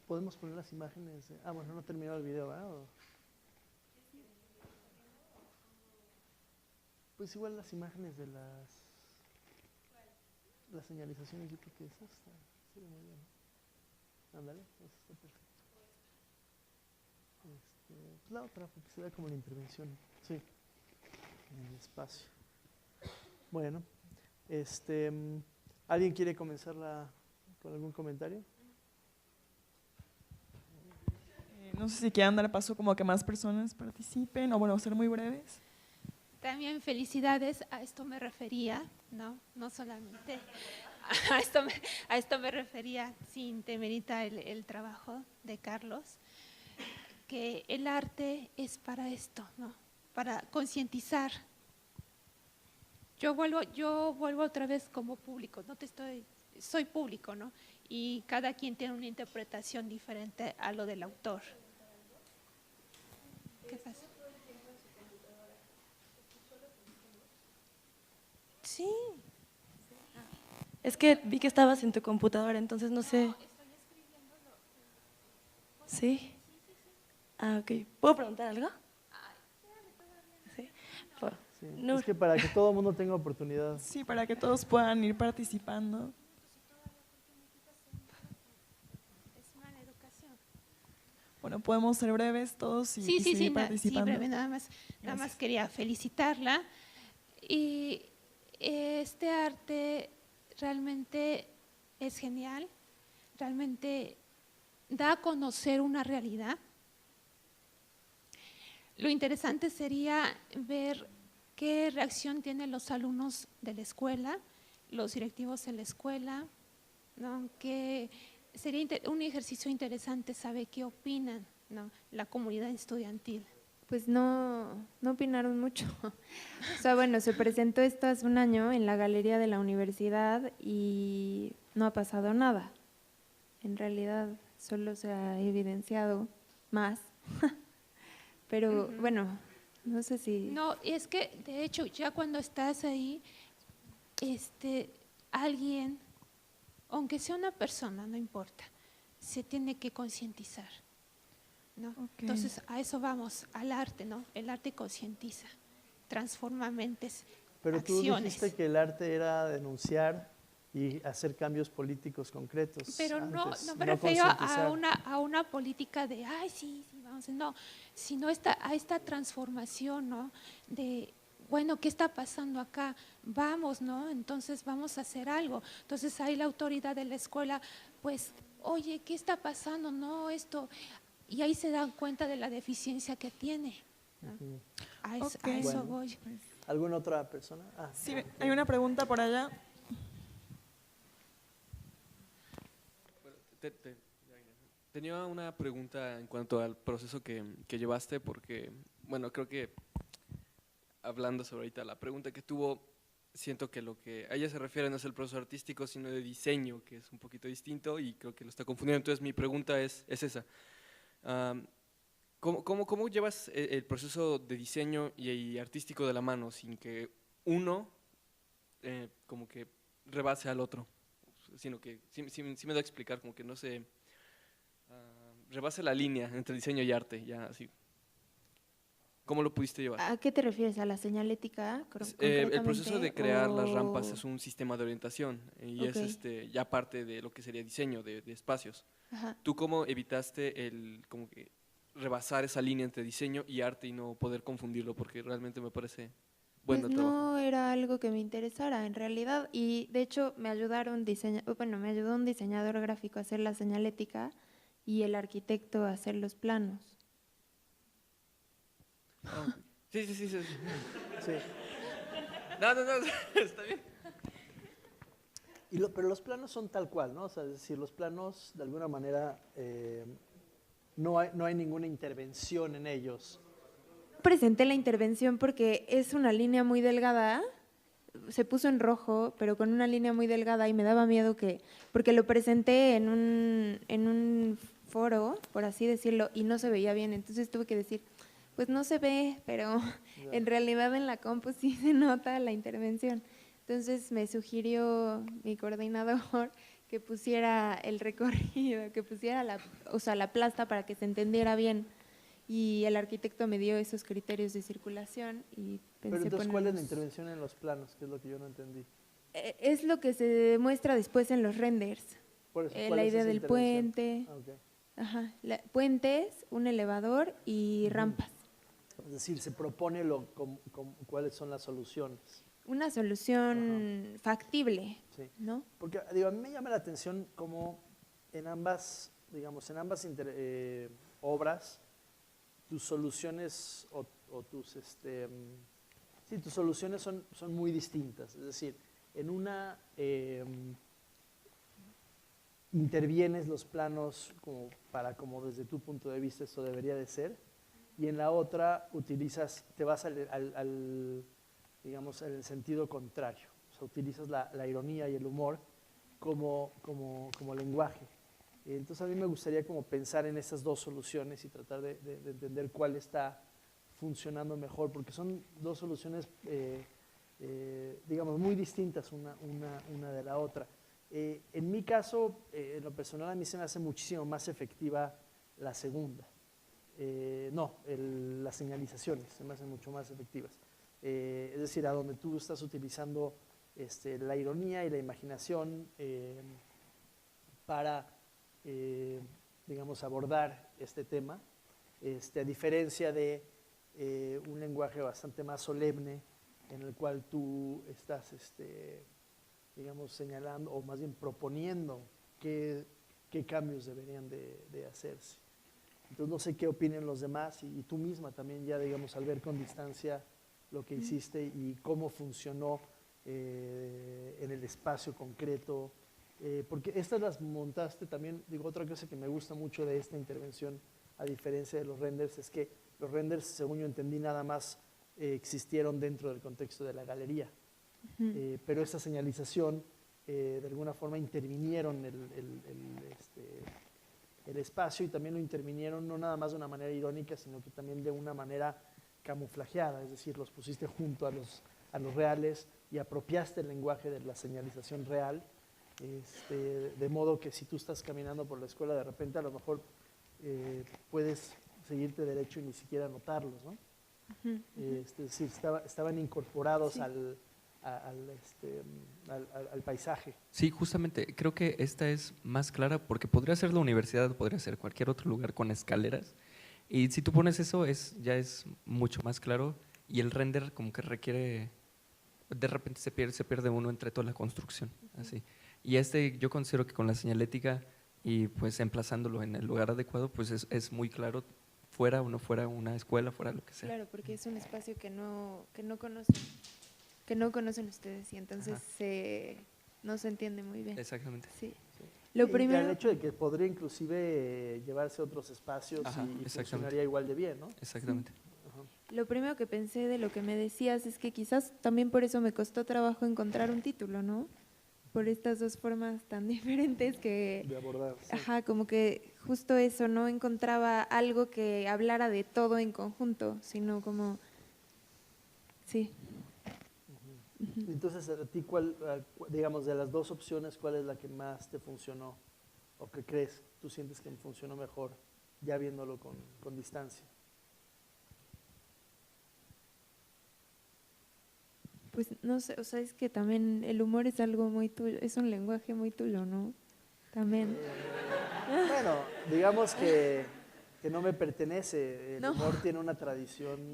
¿Podemos poner las imágenes? Bueno, no terminó el video, ¿verdad? Pues igual las imágenes de las señalizaciones, yo creo que esa está muy bien. Ándale, eso está perfecto. Pues la otra, porque se da como la intervención, sí, en el espacio. Bueno, ¿alguien quiere comenzar con algún comentario? No sé si quieran dar paso como a que más personas participen o bueno, ser muy breves. También felicidades, a esto me refería, no solamente a esto me refería, sin temerita el trabajo de Carlos, que el arte es para esto, ¿no? Para concientizar. Yo vuelvo otra vez como público, soy público, ¿no? Y cada quien tiene una interpretación diferente a lo del autor. ¿Qué pasa? Sí. Es que vi que estabas en tu computadora, entonces no sé. ¿Sí? Ah, ok. ¿Puedo preguntar algo? Sí. Sí, Nur. es que para que todo el mundo tenga oportunidad. Sí, para que todos puedan ir participando. Es mala educación. Bueno, podemos ser breves todos y Sí, seguir participando. sí, breve, nada más quería felicitarla. Y este arte realmente es genial, realmente da a conocer una realidad. Lo interesante sería ver qué reacción tienen los alumnos de la escuela, los directivos de la escuela, ¿no? Que sería un ejercicio interesante saber qué opinan, ¿no? La comunidad estudiantil. Pues no opinaron mucho. O sea, bueno, se presentó esto hace un año en la galería de la universidad y no ha pasado nada. En realidad solo se ha evidenciado más. Pero bueno, no sé si… No, es que de hecho ya cuando estás ahí, alguien, aunque sea una persona, no importa, se tiene que concientizar, ¿no? Okay. Entonces a eso vamos, al arte, ¿no? El arte concientiza, transforma mentes. Pero tú acciones. dijiste que el arte era denunciar y hacer cambios políticos concretos. Pero no antes, me refiero a concientizar. una política de, ay, sí, sí, vamos, no, sino a esta transformación, ¿no? De, bueno, ¿qué está pasando acá? Vamos, ¿no? Entonces vamos a hacer algo. Entonces ahí la autoridad de la escuela, pues, oye, ¿qué está pasando? No, esto. Y ahí se dan cuenta de la deficiencia que tiene, ¿no? Ujú. A Ok. eso Bueno. voy. ¿Alguna otra persona? Sí, hay una pregunta por allá. Tenía una pregunta en cuanto al proceso que llevaste, porque, bueno, creo que hablando sobre ahorita la pregunta que tuvo, siento que lo que a ella se refiere no es el proceso artístico, sino de diseño, que es un poquito distinto y creo que lo está confundiendo. Entonces mi pregunta es esa. ¿Cómo llevas el proceso de diseño y artístico de la mano sin que uno como que rebase al otro? Sino que, sí me da a explicar, como que no se rebase la línea entre diseño y arte, ya así. ¿Cómo lo pudiste llevar? ¿A qué te refieres? ¿A la señalética? El proceso de crear las o- rampas es un sistema de orientación y Ok. es ya parte de lo que sería diseño de espacios. Ajá. ¿Tú cómo evitaste el como que rebasar esa línea entre diseño y arte y no poder confundirlo? Porque realmente me parece bueno Pues el trabajo. no era algo que me interesara en realidad, y de hecho me me ayudó un diseñador gráfico a hacer la señalética y el arquitecto a hacer los planos. Ah, ok. Sí. Sí. No, está bien. Pero los planos son tal cual, ¿no? O sea, es decir, los planos de alguna manera no hay ninguna intervención en ellos. Presenté la intervención porque es una línea muy delgada, se puso en rojo, pero con una línea muy delgada y me daba miedo porque lo presenté en un foro, por así decirlo, y no se veía bien, entonces tuve que decir, pues no se ve, pero en realidad en la compu sí se nota la intervención. Entonces me sugirió mi coordinador que pusiera el recorrido, que pusiera la plasta para que se entendiera bien. Y el arquitecto me dio esos criterios de circulación y Pero pensé entonces, ¿cuál es la ponerlos. intervención en los planos? Que es lo que yo no entendí. Es lo que se demuestra después en los renders. Por eso, ¿cuál La es idea esa del intervención? puente, Ah, ok. ajá, puentes, un elevador y rampas. Es decir, se propone cuáles son las soluciones. Una solución factible, Sí. ¿no? Porque digo, a mí me llama la atención cómo en ambas, digamos, obras, tus soluciones o tus, tus soluciones son muy distintas. Es decir, en una intervienes los planos como desde tu punto de vista esto debería de ser, y en la otra te vas digamos, en el sentido contrario. O sea, utilizas la ironía y el humor como lenguaje. Entonces a mí me gustaría como pensar en estas dos soluciones y tratar de entender cuál está funcionando mejor, porque son dos soluciones, digamos, muy distintas una de la otra. En mi caso, en lo personal, a mí se me hace muchísimo más efectiva la segunda. Las señalizaciones se me hacen mucho más efectivas. Es decir, a donde tú estás utilizando la ironía y la imaginación para, digamos, abordar este tema, a diferencia de un lenguaje bastante más solemne en el cual tú estás, digamos, señalando o más bien proponiendo qué cambios deberían de hacerse. Entonces no sé qué opinen los demás y tú misma también ya, digamos, al ver con distancia lo que hiciste y cómo funcionó en el espacio concreto, porque estas las montaste también. Digo, otra cosa que me gusta mucho de esta intervención, a diferencia de los renders, es que los renders, según yo entendí, nada más existieron dentro del contexto de la galería, pero esta señalización de alguna forma intervinieron el espacio, y también lo intervinieron no nada más de una manera irónica, sino que también de una manera camuflajeada, es decir, los pusiste junto a los reales y apropiaste el lenguaje de la señalización real, de modo que si tú estás caminando por la escuela, de repente a lo mejor puedes seguirte derecho y ni siquiera notarlos, ¿no? Es decir, estaban incorporados Sí. al paisaje. Sí, justamente, creo que esta es más clara porque podría ser la universidad, podría ser cualquier otro lugar con escaleras. Y si tú pones eso, ya es mucho más claro y el render como que requiere, de repente se pierde uno entre toda la construcción. Así. Y yo considero que con la señalética y pues emplazándolo en el lugar adecuado, pues es muy claro, fuera o no fuera una escuela, fuera lo que sea. Claro, porque es un espacio que no conocen ustedes y entonces no se entiende muy bien. Exactamente. Sí. Y el hecho de que podría inclusive llevarse a otros espacios y funcionaría igual de bien, ¿no? Exactamente. Lo primero que pensé de lo que me decías es que quizás también por eso me costó trabajo encontrar un título, ¿no? Por estas dos formas tan diferentes que… De abordar. Sí. Ajá, como que justo eso, no encontraba algo que hablara de todo en conjunto, sino como… Sí. Entonces, a ti, digamos, de las dos opciones, ¿cuál es la que más te funcionó? ¿O qué crees? ¿Tú sientes que me funcionó mejor ya viéndolo con distancia? Pues no sé, o sea, es que también el humor es algo muy tuyo, es un lenguaje muy tuyo, ¿no? También. Bueno, digamos que no me pertenece. El No. humor tiene una tradición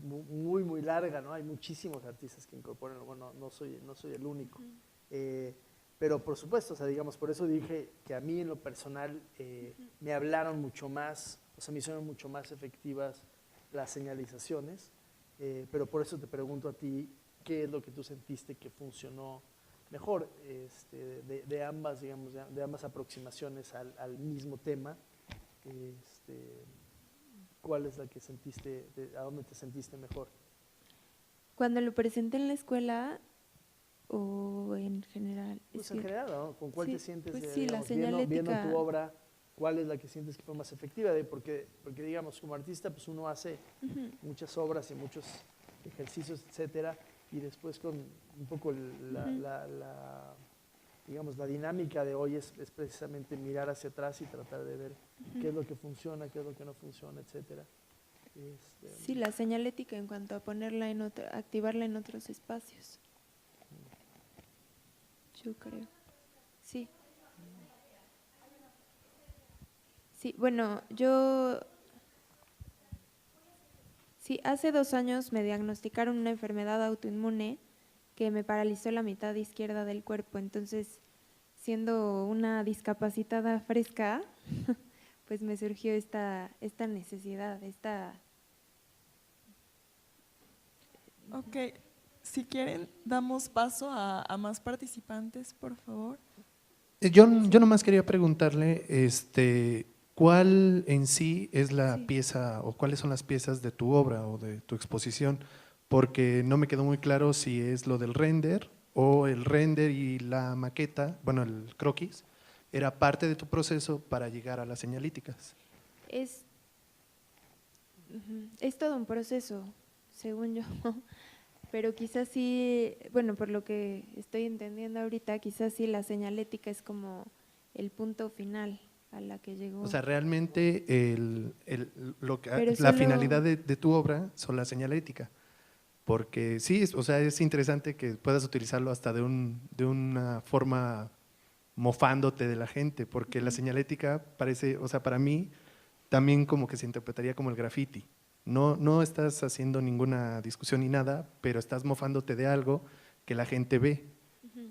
muy, muy larga, ¿no? Hay muchísimos artistas que incorporan, bueno, no soy el único. Pero por supuesto, o sea, digamos, por eso dije que a mí en lo personal me hablaron mucho más, o sea, me hicieron mucho más efectivas las señalizaciones, pero por eso te pregunto a ti, ¿qué es lo que tú sentiste que funcionó mejor de ambas, digamos, de ambas aproximaciones al mismo tema? ¿Cuál es la que sentiste, a dónde te sentiste mejor? Cuando lo presenté en la escuela o en general. Pues en general, ¿no? ¿Con cuál te sientes, pues sí, digamos, la señalética, viendo tu obra, cuál es la que sientes que fue más efectiva? Porque digamos, como artista, pues uno hace muchas obras y muchos ejercicios, etcétera, y después con un poco digamos, la dinámica de hoy es precisamente mirar hacia atrás y tratar de ver qué es lo que funciona, qué es lo que no funciona, etcétera. Sí, la señalética en cuanto a ponerla activarla en otros espacios. Yo creo. Sí. Sí, bueno, sí, hace 2 años me diagnosticaron una enfermedad autoinmune que me paralizó la mitad izquierda del cuerpo. Entonces, siendo una discapacitada fresca, pues me surgió esta necesidad, Ok, si quieren, damos paso a más participantes, por favor. Yo nomás quería preguntarle, ¿cuál en sí es la pieza o cuáles son las piezas de tu obra o de tu exposición? Porque no me quedó muy claro si es lo del render o el render y la maqueta, bueno, el croquis, era parte de tu proceso para llegar a las señalíticas. Es todo un proceso, según yo, pero quizás sí, bueno, por lo que estoy entendiendo ahorita, quizás sí la señalética es como el punto final a la que llegó. O sea, realmente la solo… finalidad de tu obra son la señalética. Porque sí, o sea, es interesante que puedas utilizarlo hasta de una forma mofándote de la gente, porque la señalética parece, o sea, para mí también como que se interpretaría como el graffiti. No estás haciendo ninguna discusión ni nada, pero estás mofándote de algo que la gente ve.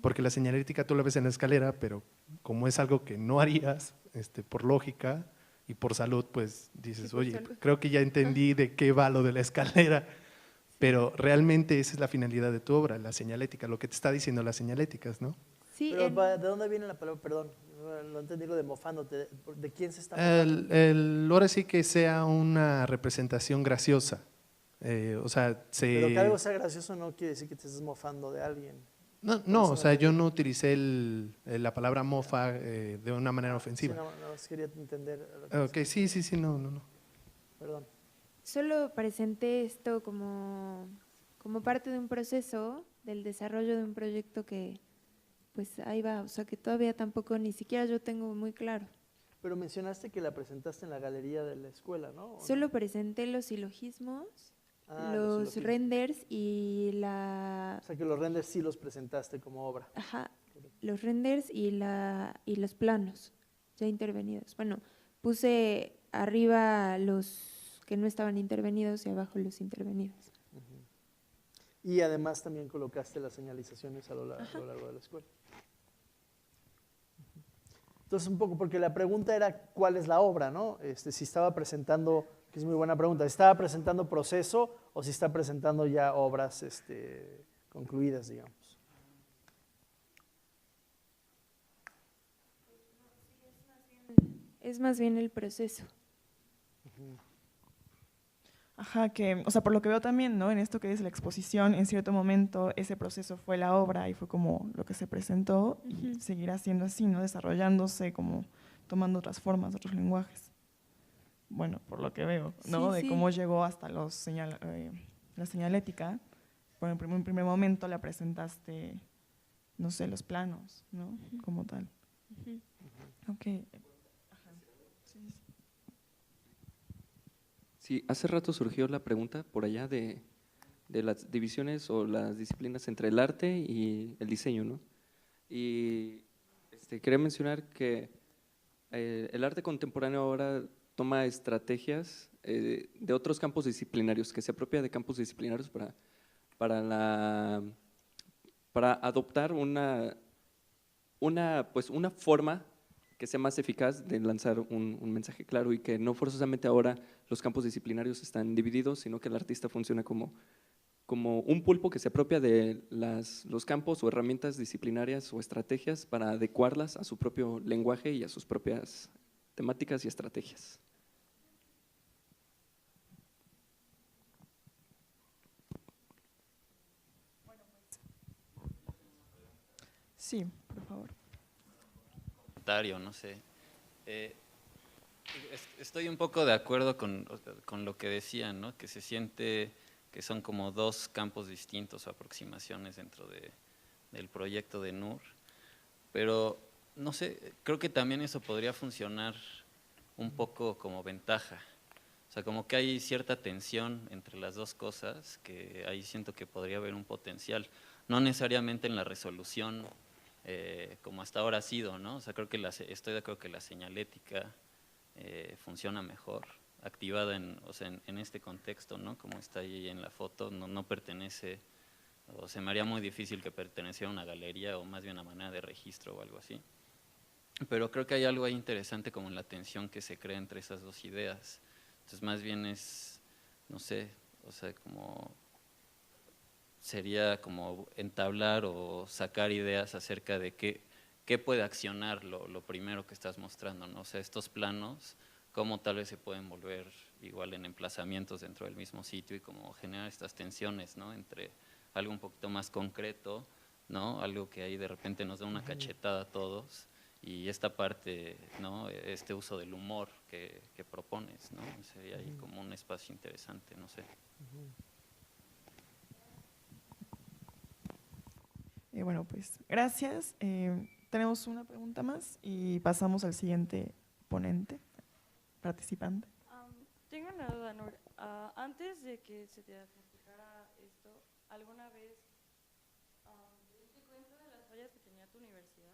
Porque la señalética tú la ves en la escalera, pero como es algo que no harías, por lógica y por salud, pues dices, oye, creo que ya entendí de qué va lo de la escalera. Pero realmente esa es la finalidad de tu obra, la señalética, lo que te está diciendo las señaléticas, ¿no? Sí, pero ¿de dónde viene la palabra? Perdón, no entendí lo de mofándote. ¿De quién se está mofando? Ahora sí que sea una representación graciosa. O sea, Pero que algo sea gracioso no quiere decir que te estés mofando de alguien. No, o sea, yo no utilicé la palabra mofa de una manera ofensiva. Sí, no, quería entender. Ok, sí, no. Perdón. Solo presenté esto como parte de un proceso del desarrollo de un proyecto que pues ahí va, o sea que todavía tampoco ni siquiera yo tengo muy claro. Pero mencionaste que la presentaste en la galería de la escuela, ¿no? Solo presenté los silogismos los ilógenes. renders y la… O sea que los renders sí los presentaste como obra. Ajá, los renders y los planos ya intervenidos. Bueno, puse arriba los que no estaban intervenidos y abajo los intervenidos. Y además también colocaste las señalizaciones a lo largo de la escuela. Entonces, un poco, porque la pregunta era cuál es la obra, ¿no? Si estaba presentando, que es muy buena pregunta, si estaba presentando proceso o si está presentando ya obras concluidas, digamos. Es más bien el proceso. Ajá, que, o sea, por lo que veo también, ¿no? En esto que es la exposición, en cierto momento ese proceso fue la obra y fue como lo que se presentó y seguirá siendo así, ¿no? Desarrollándose, como tomando otras formas, otros lenguajes. Bueno, por lo que veo, ¿no? Sí, De sí. cómo llegó hasta la señalética. Por en un primer momento la presentaste, no sé, los planos, ¿no? Como tal. Ok. Ajá. Sí, sí. Sí, hace rato surgió la pregunta por allá de las divisiones o las disciplinas entre el arte y el diseño, ¿no? Y quería mencionar que el arte contemporáneo ahora toma estrategias de otros campos disciplinarios, que se apropia de campos disciplinarios para adoptar una forma que sea más eficaz de lanzar un mensaje claro y que no forzosamente ahora los campos disciplinarios están divididos, sino que el artista funciona como un pulpo que se apropia de los campos o herramientas disciplinarias o estrategias para adecuarlas a su propio lenguaje y a sus propias temáticas y estrategias. Sí, por favor. No sé. Estoy un poco de acuerdo con lo que decían, ¿no? Que se siente que son como dos campos distintos o aproximaciones dentro del proyecto de NUR, pero no sé, creo que también eso podría funcionar un poco como ventaja. O sea, como que hay cierta tensión entre las dos cosas, que ahí siento que podría haber un potencial, no necesariamente en la resolución como hasta ahora ha sido, ¿no? O sea, creo que estoy de acuerdo que la señalética funciona mejor, activada en este contexto, ¿no? Como está ahí en la foto, no pertenece, o se me haría muy difícil que perteneciera a una galería o más bien a manera de registro o algo así. Pero creo que hay algo ahí interesante como en la tensión que se crea entre esas dos ideas. Entonces más bien es, no sé, o sea, como sería como entablar o sacar ideas acerca de qué puede accionar lo primero que estás mostrando, ¿no? O sea, estos planos, cómo tal vez se pueden volver igual en emplazamientos dentro del mismo sitio y cómo generar estas tensiones, ¿no? Entre algo un poquito más concreto, ¿no? Algo que ahí de repente nos da una cachetada a todos y esta parte, ¿no? Este uso del humor que propones, ¿no? Sería ahí como un espacio interesante, no sé. Bueno, pues gracias. Tenemos una pregunta más y pasamos al siguiente ponente, participante. Tengo una duda, Nur. Antes de que se te diagnosticara esto, ¿alguna vez te diste cuenta de las fallas que tenía tu universidad?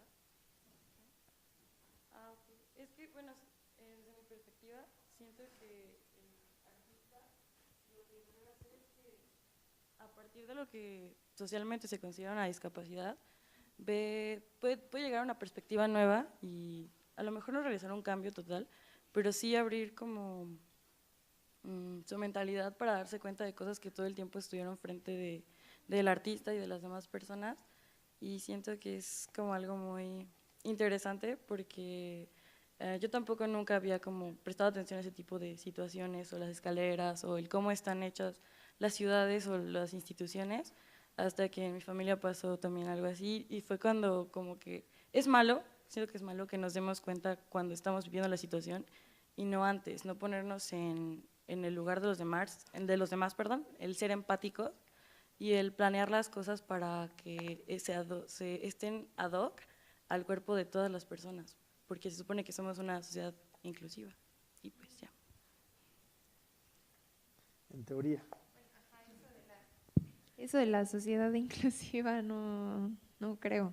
Ok. Es que, bueno, desde mi perspectiva, siento que el artista lo que debe hacer es que, a partir de lo que socialmente se considera una discapacidad, puede llegar a una perspectiva nueva y a lo mejor no realizar un cambio total, pero sí abrir como su mentalidad para darse cuenta de cosas que todo el tiempo estuvieron frente del artista y de las demás personas, y siento que es como algo muy interesante porque yo tampoco nunca había como prestado atención a ese tipo de situaciones o las escaleras o el cómo están hechas las ciudades o las instituciones, hasta que en mi familia pasó también algo así y fue cuando como que es malo, siento que es malo que nos demos cuenta cuando estamos viviendo la situación y no antes, no ponernos en el lugar de los demás, el ser empáticos y el planear las cosas para que estén ad hoc al cuerpo de todas las personas, porque se supone que somos una sociedad inclusiva y pues ya. En teoría. Eso de la sociedad inclusiva no creo.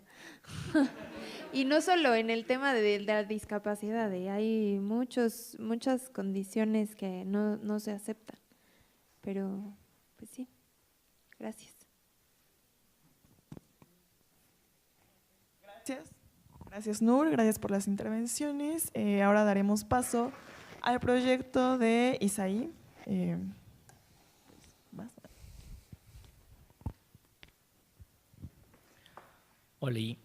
Y no solo en el tema de la discapacidad, hay muchas condiciones que no se aceptan. Pero, pues sí, gracias. Gracias Nur, gracias por las intervenciones. Ahora daremos paso al proyecto de Isaí. Oli.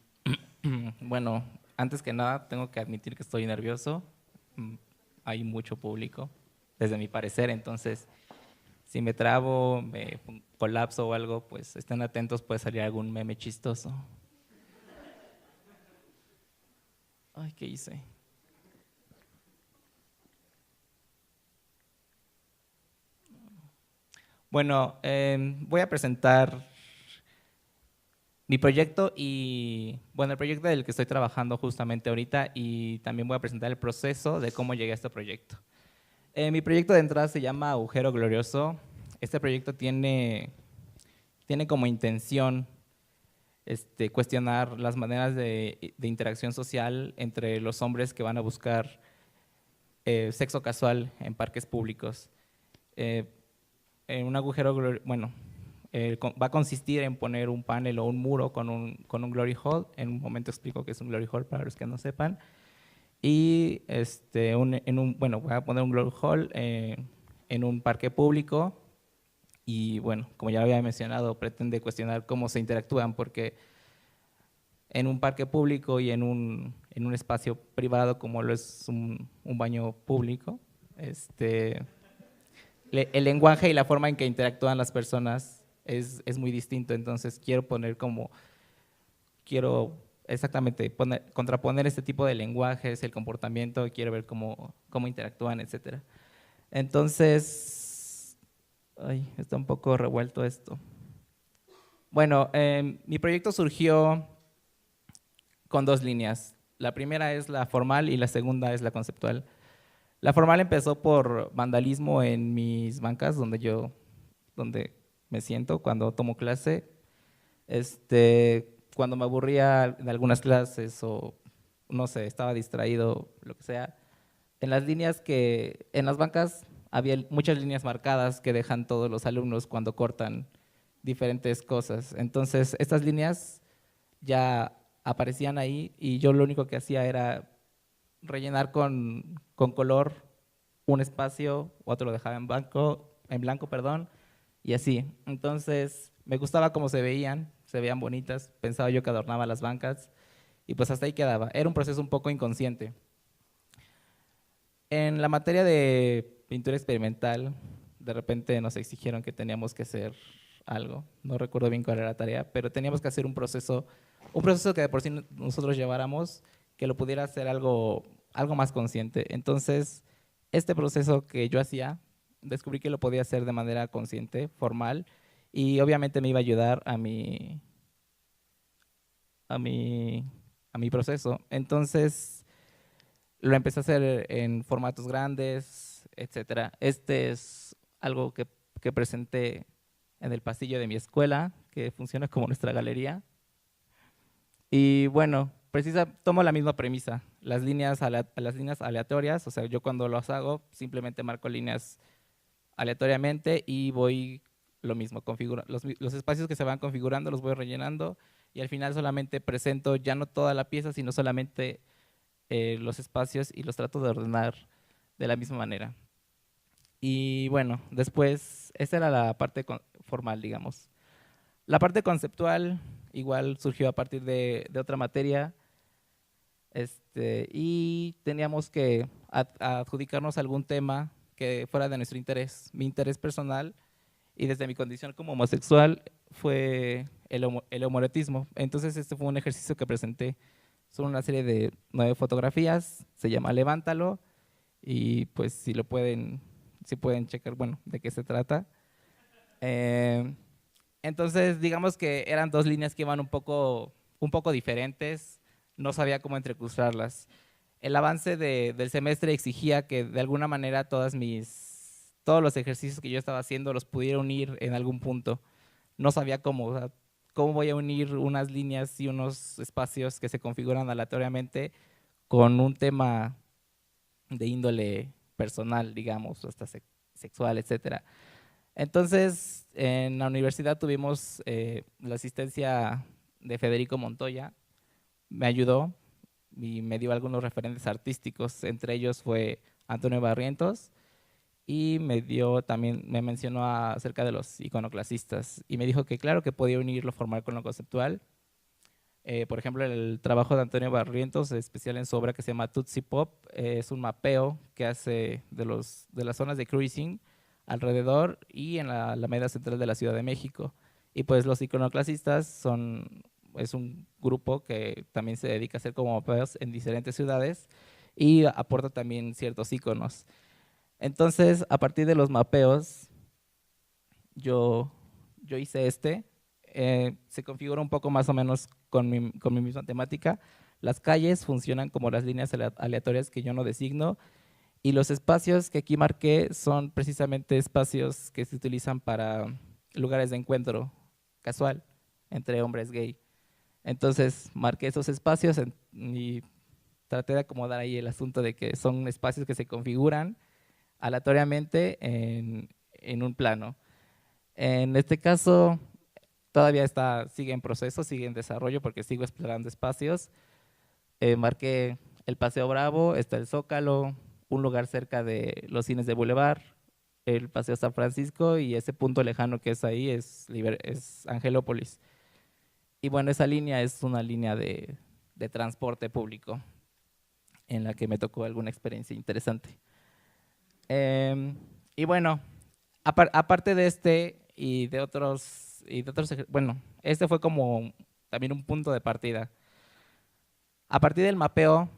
Bueno, antes que nada tengo que admitir que estoy nervioso. Hay mucho público, desde mi parecer, entonces si me trabo, me colapso o algo, pues estén atentos, puede salir algún meme chistoso. Ay, ¿qué hice? Bueno, voy a presentar mi proyecto y, bueno, el proyecto del que estoy trabajando justamente ahorita, y también voy a presentar el proceso de cómo llegué a este proyecto. Mi proyecto de entrada se llama Agujero Glorioso. Este proyecto tiene como intención cuestionar las maneras de interacción social entre los hombres que van a buscar sexo casual en parques públicos. En un agujero, bueno, va a consistir en poner un panel o un muro con un glory hole. En un momento explico qué es un glory hole para los que no sepan. Y bueno, voy a poner un glory hole en un parque público. Y bueno, como ya había mencionado, pretende cuestionar cómo se interactúan, porque en un parque público y en un espacio privado como lo es un baño público, el lenguaje y la forma en que interactúan las personas es muy distinto. Entonces quiero exactamente contraponer este tipo de lenguajes, el comportamiento, quiero ver cómo interactúan, etc. Entonces, ay, está un poco revuelto esto. Bueno, mi proyecto surgió con dos líneas. La primera es la formal y la segunda es la conceptual. La formal empezó por vandalismo en mis bancas, donde me siento cuando tomo clase. Cuando me aburría de algunas clases o, no sé, estaba distraído, lo que sea. En las bancas había muchas líneas marcadas que dejan todos los alumnos cuando cortan diferentes cosas. Entonces, estas líneas ya aparecían ahí y yo lo único que hacía era rellenar con color un espacio, otro lo dejaba en blanco, perdón, y así. Entonces, me gustaba cómo se veían bonitas, pensaba yo que adornaba las bancas y pues hasta ahí quedaba. Era un proceso un poco inconsciente. En la materia de pintura experimental, de repente nos exigieron que teníamos que hacer algo, no recuerdo bien cuál era la tarea, pero teníamos que hacer un proceso que de por sí nosotros lleváramos, que lo pudiera hacer algo más consciente. Entonces, este proceso que yo hacía, descubrí que lo podía hacer de manera consciente, formal, y obviamente me iba a ayudar a mi proceso. Entonces, lo empecé a hacer en formatos grandes, etc. Este es algo que presenté en el pasillo de mi escuela, que funciona como nuestra galería. Y bueno, tomo la misma premisa, las líneas aleatorias, o sea, yo cuando los hago simplemente marco líneas aleatoriamente y voy lo mismo, los espacios que se van configurando los voy rellenando y al final solamente presento ya no toda la pieza, sino solamente los espacios y los trato de ordenar de la misma manera. Y bueno, después, esa era la parte formal, digamos. La parte conceptual igual surgió a partir de otra materia, y teníamos que adjudicarnos algún tema que fuera de nuestro interés. Mi interés personal y desde mi condición como homosexual fue el homoerotismo. Entonces este fue un ejercicio que presenté. Son una serie de 9 fotografías, se llama Levántalo, y pues si pueden checar, bueno, de qué se trata. Entonces digamos que eran dos líneas que iban un poco diferentes, no sabía cómo entrecruzarlas. El avance del semestre exigía que de alguna manera todos los ejercicios que yo estaba haciendo los pudiera unir en algún punto. no sabía cómo, o sea, cómo voy a unir unas líneas y unos espacios que se configuran aleatoriamente con un tema de índole personal, digamos, hasta sexual, etcétera. Entonces, en la universidad tuvimos la asistencia de Federico Montoya, me ayudó y me dio algunos referentes artísticos, entre ellos fue Antonio Barrientos, y me mencionó acerca de los iconoclasistas, y me dijo que claro que podía unir lo formal con lo conceptual. Por ejemplo, el trabajo de Antonio Barrientos, especial en su obra que se llama Tutsi Pop, es un mapeo que hace de las zonas de cruising alrededor y en la Alameda Central de la Ciudad de México. Y pues los iconoclasistas es un grupo que también se dedica a hacer como mapeos en diferentes ciudades y aporta también ciertos iconos. Entonces, a partir de los mapeos, yo hice se configura un poco más o menos con mi misma temática. Las calles funcionan como las líneas aleatorias que yo no designo, y los espacios que aquí marqué son precisamente espacios que se utilizan para lugares de encuentro casual entre hombres gay. Entonces, marqué esos espacios y traté de acomodar ahí el asunto de que son espacios que se configuran aleatoriamente en un plano. En este caso, todavía sigue en proceso, sigue en desarrollo porque sigo explorando espacios. Marqué el Paseo Bravo, está el Zócalo, un lugar cerca de los cines de Boulevard, el Paseo San Francisco, y ese punto lejano que es ahí es Angelópolis. Y bueno, esa línea es una línea de transporte público en la que me tocó alguna experiencia interesante. Y bueno, aparte de y de otros, bueno, este fue como también un punto de partida. A partir del mapeo,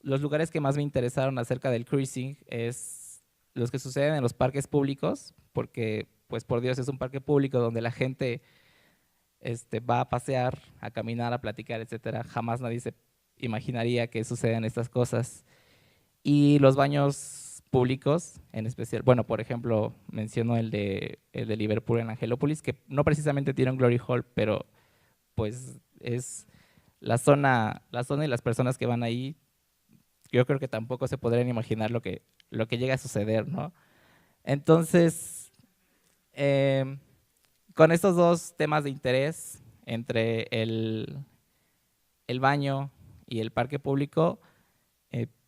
los lugares que más me interesaron acerca del cruising es los que suceden en los parques públicos, porque pues por Dios es un parque público donde la gente va a pasear, a caminar, a platicar, etcétera. Jamás nadie se imaginaría que sucedan estas cosas. Y los baños públicos, en especial, bueno, por ejemplo, menciono el de Liverpool en Angelópolis, que no precisamente tiene un glory hall, pero pues es la zona y las personas que van ahí, yo creo que tampoco se podrían imaginar lo que llega a suceder, ¿no? Entonces, con estos dos temas de interés, entre el baño y el parque público,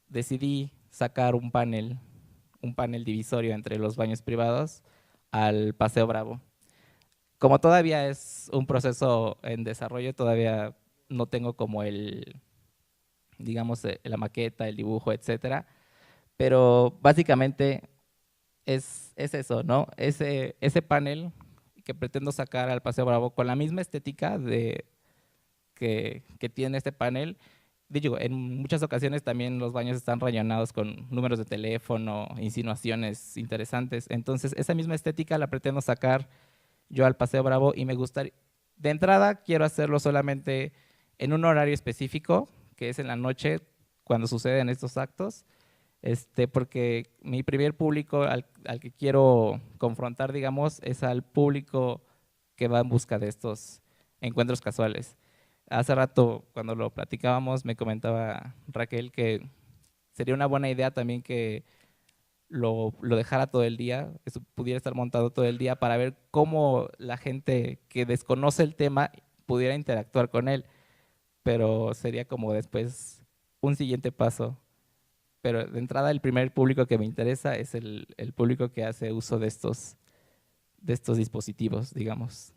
decidí sacar un panel divisorio entre los baños privados al Paseo Bravo. Como todavía es un proceso en desarrollo, todavía no tengo como digamos, la maqueta, el dibujo, etcétera, pero básicamente es eso, ¿no? Ese panel que pretendo sacar al Paseo Bravo con la misma estética que tiene este panel. Digo, en muchas ocasiones también los baños están rellenados con números de teléfono, insinuaciones interesantes. Entonces, esa misma estética la pretendo sacar yo al Paseo Bravo y me gustaría, de entrada, quiero hacerlo solamente en un horario específico, que es en la noche, cuando suceden estos actos, porque mi primer público al que quiero confrontar, digamos, es al público que va en busca de estos encuentros casuales. Hace rato, cuando lo platicábamos, me comentaba Raquel que sería una buena idea también que lo dejara todo el día, que pudiera estar montado todo el día para ver cómo la gente que desconoce el tema pudiera interactuar con él. Pero sería como después un siguiente paso. Pero de entrada el primer público que me interesa es el público que hace uso de estos dispositivos, digamos.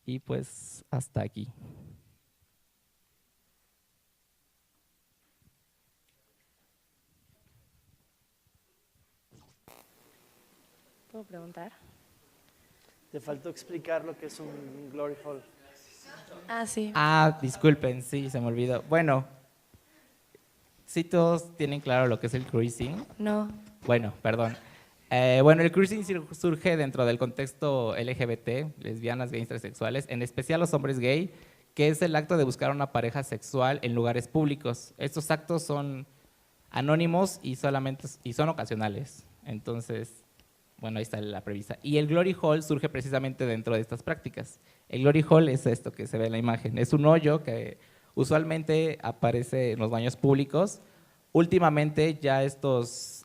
Y pues hasta aquí. ¿Puedo preguntar? Te faltó explicar lo que es un glory hall. Ah, sí. Disculpen, sí, se me olvidó. Bueno, ¿sí todos tienen claro lo que es el cruising? No. Bueno, perdón. Bueno, el cruising surge dentro del contexto LGBT, lesbianas, gays, transexuales, en especial los hombres gay, que es el acto de buscar una pareja sexual en lugares públicos. Estos actos son anónimos y son ocasionales. Entonces, bueno, ahí está la premisa. Y el glory hall surge precisamente dentro de estas prácticas. El glory hole es esto que se ve en la imagen. Es un hoyo que usualmente aparece en los baños públicos. Últimamente ya estos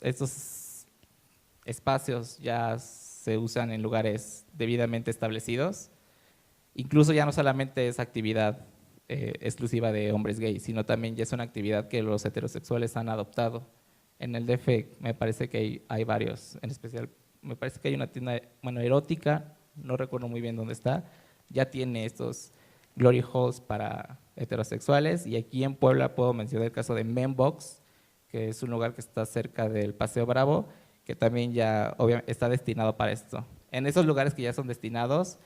espacios ya se usan en lugares debidamente establecidos. Incluso ya no solamente es actividad exclusiva de hombres gays, sino también ya es una actividad que los heterosexuales han adoptado. En el DF me parece que hay varios, en especial me parece que hay una tienda, bueno, erótica, no recuerdo muy bien dónde está, ya tiene estos glory holes para heterosexuales, y aquí en Puebla puedo mencionar el caso de Menbox, que es un lugar que está cerca del Paseo Bravo, que también ya obviamente está destinado para esto. En esos lugares que ya son destinados,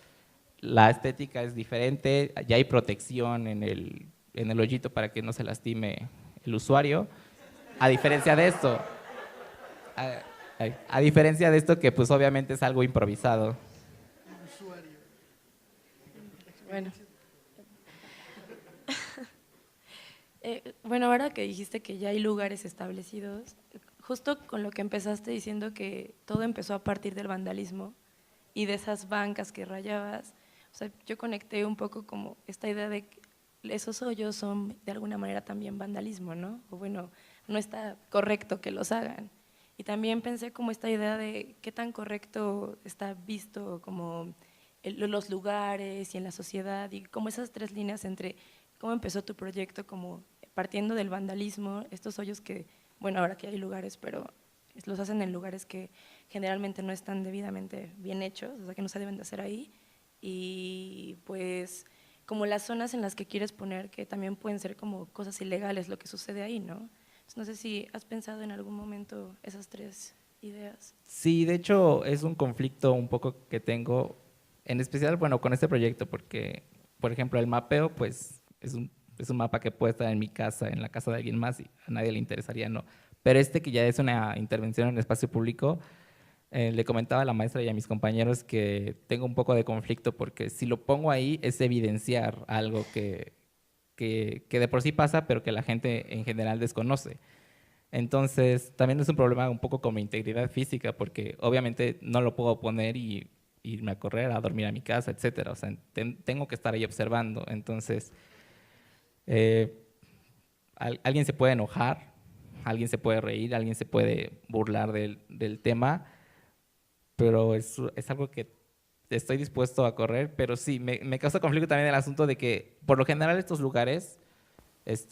la estética es diferente, ya hay protección en el hoyito para que no se lastime el usuario, a diferencia de esto. A diferencia de esto que pues obviamente es algo improvisado. Bueno. Bueno, ahora que dijiste que ya hay lugares establecidos, justo con lo que empezaste diciendo que todo empezó a partir del vandalismo y de esas bancas que rayabas, o sea, yo conecté un poco como esta idea de que esos hoyos son de alguna manera también vandalismo, ¿no? O bueno, no está correcto que los hagan. Y también pensé como esta idea de qué tan correcto está visto como los lugares y en la sociedad, y como esas tres líneas entre cómo empezó tu proyecto, como partiendo del vandalismo, estos hoyos que, bueno, ahora que hay lugares, pero los hacen en lugares que generalmente no están debidamente bien hechos, o sea, que no se deben de hacer ahí, y pues como las zonas en las que quieres poner, que también pueden ser como cosas ilegales lo que sucede ahí, ¿no? Entonces, no sé si has pensado en algún momento esas tres ideas. Sí, de hecho es un conflicto un poco que tengo, en especial, bueno, con este proyecto, porque, por ejemplo, el mapeo, pues, es un mapa que puede estar en mi casa, en la casa de alguien más, y a nadie le interesaría, ¿no? Pero este que ya es una intervención en el espacio público, le comentaba a la maestra y a mis compañeros que tengo un poco de conflicto, porque si lo pongo ahí es evidenciar algo que de por sí pasa, pero que la gente en general desconoce. Entonces, también es un problema un poco con mi integridad física, porque obviamente no lo puedo poner y irme a correr, a dormir a mi casa, etcétera. O sea, tengo que estar ahí observando. Entonces, alguien se puede enojar, alguien se puede reír, alguien se puede burlar del tema, pero es algo que estoy dispuesto a correr. Pero sí, me causa conflicto también el asunto de que, por lo general, estos lugares,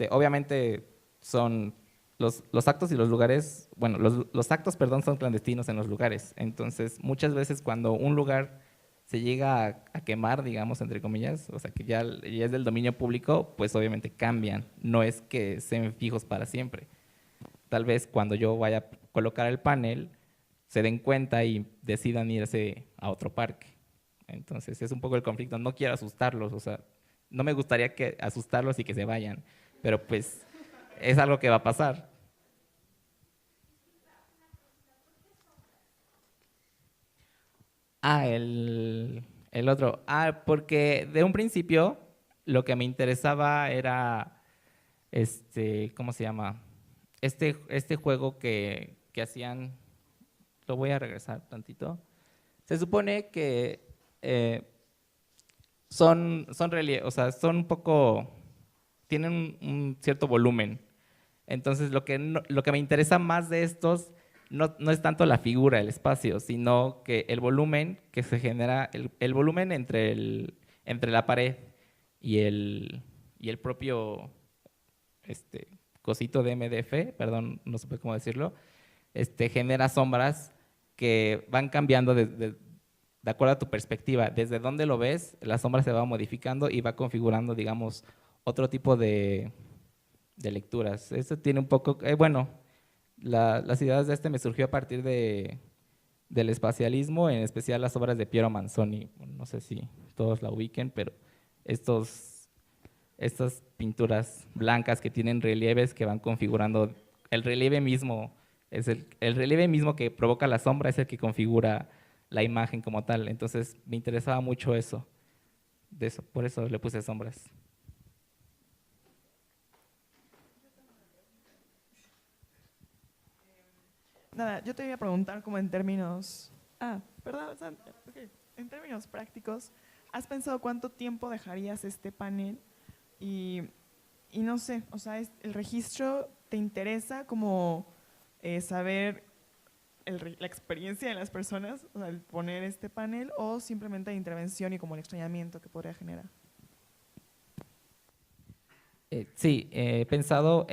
obviamente son los actos y los lugares, bueno, los actos, perdón, son clandestinos en los lugares. Entonces, muchas veces cuando un lugar se llega a quemar, digamos, entre comillas, o sea, que ya es del dominio público, pues obviamente cambian. No es que sean fijos para siempre. Tal vez cuando yo vaya a colocar el panel, se den cuenta y decidan irse a otro parque. Entonces, es un poco el conflicto. No quiero asustarlos, o sea, no me gustaría asustarlos y que se vayan, pero pues es algo que va a pasar. El otro. Porque de un principio lo que me interesaba era, ¿cómo se llama? Este juego que hacían, lo voy a regresar tantito. Se supone que son o sea, son un poco, tienen un cierto volumen. Entonces, lo que me interesa más de estos no es tanto la figura, el espacio, sino que el volumen que se genera, el volumen entre la pared y el propio cosito de MDF, perdón, no sé cómo decirlo, genera sombras que van cambiando de acuerdo a tu perspectiva. Desde donde lo ves, la sombra se va modificando y va configurando, digamos, otro tipo de lecturas. Esto tiene un poco, bueno, las ideas de me surgió a partir del espacialismo, en especial las obras de Piero Manzoni. No sé si todos la ubiquen, pero estas pinturas blancas que tienen relieves que van configurando, el relieve mismo, el relieve mismo que provoca la sombra es el que configura la imagen como tal. Entonces me interesaba mucho eso, por eso le puse sombras. Nada, yo te iba a preguntar como en términos, perdón, okay, en términos prácticos, ¿has pensado cuánto tiempo dejarías este panel? Y no sé, o sea, ¿el registro te interesa como saber la experiencia de las personas, o sea, el poner este panel, o simplemente la intervención y como el extrañamiento que podría generar? Sí, he pensado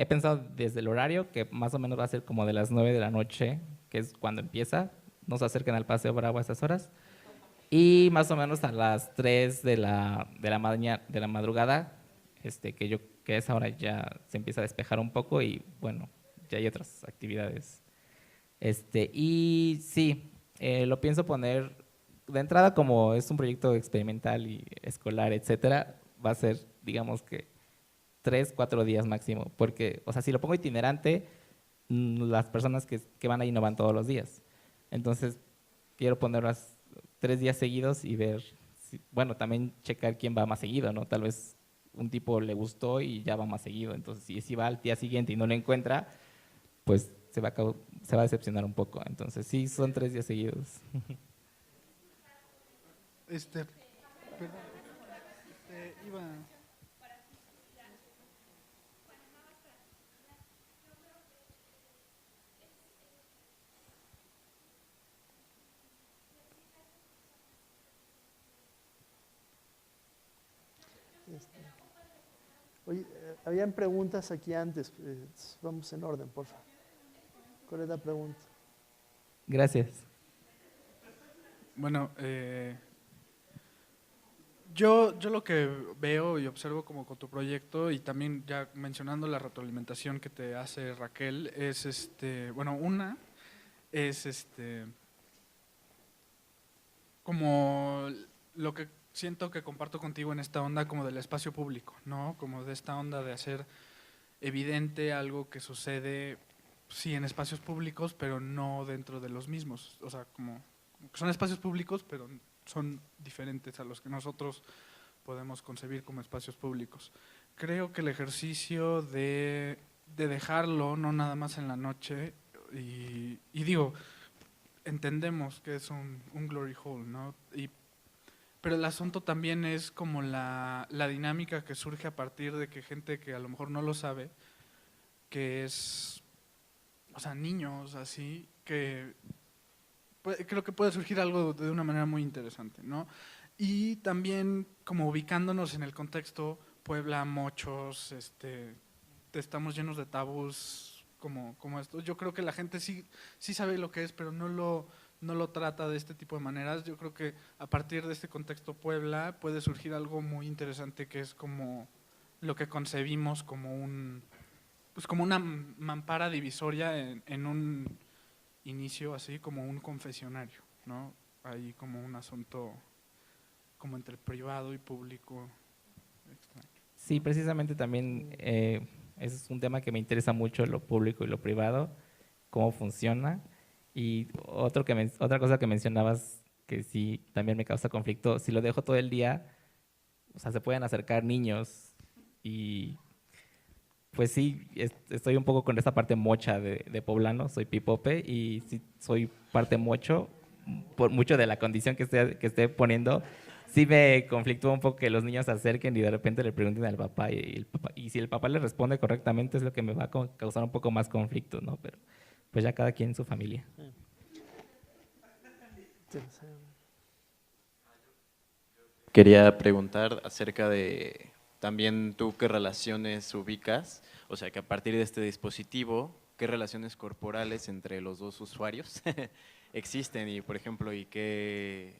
desde el horario, que más o menos va a ser como de las 9 de la noche, que es cuando empieza, nos acercan al Paseo Bravo a esas horas, y más o menos a las 3 de la madrugada, que a esa hora ya se empieza a despejar un poco y bueno, ya hay otras actividades. Y sí, lo pienso poner de entrada, como es un proyecto experimental y escolar, etcétera, va a ser, digamos que 3, 4 días máximo, porque, o sea, si lo pongo itinerante, las personas que van ahí no van todos los días. Entonces, quiero ponerlas 3 días seguidos y ver, bueno, también checar quién va más seguido, ¿no? Tal vez un tipo le gustó y ya va más seguido. Entonces, si va al día siguiente y no lo encuentra, pues se va a decepcionar un poco. Entonces, sí, son 3 días seguidos. Perdón, iba... Oye, habían preguntas aquí antes, vamos en orden, por favor. ¿Cuál es la pregunta? Gracias. Bueno, yo lo que veo y observo como con tu proyecto, y también ya mencionando la retroalimentación que te hace Raquel, es bueno, una es como lo que siento que comparto contigo en esta onda como del espacio público, ¿no? Como de esta onda de hacer evidente algo que sucede, sí, en espacios públicos, pero no dentro de los mismos. O sea, como que son espacios públicos, pero son diferentes a los que nosotros podemos concebir como espacios públicos. Creo que el ejercicio de dejarlo, no nada más en la noche, y digo, entendemos que es un glory hole, ¿no? Pero el asunto también es como la dinámica que surge a partir de que gente que a lo mejor no lo sabe, que es, o sea, niños así, que creo que puede surgir algo de una manera muy interesante, ¿no? Y también como ubicándonos en el contexto Puebla, Mochos, estamos llenos de tabús como esto. Yo creo que la gente sí sabe lo que es, pero no lo trata de este tipo de maneras. Yo creo que a partir de este contexto Puebla puede surgir algo muy interesante, que es como lo que concebimos como como una mampara divisoria en un inicio, así como un confesionario, ¿no? Ahí como un asunto como entre privado y público extraño. Sí, precisamente también ese es un tema que me interesa mucho, lo público y lo privado, cómo funciona. Y otra cosa que mencionabas que sí también me causa conflicto, si lo dejo todo el día, o sea, se pueden acercar niños y pues sí, estoy un poco con esta parte mocha de poblano, soy pipope y sí soy parte mocho, por mucho de la condición que esté poniendo, sí me conflictúa un poco que los niños se acerquen y de repente le pregunten al papá y si el papá le responde correctamente es lo que me va a causar un poco más conflicto, ¿no? Pero pues ya cada quien en su familia. Quería preguntar acerca de también tú qué relaciones ubicas, o sea que a partir de este dispositivo, qué relaciones corporales entre los dos usuarios existen y por ejemplo y qué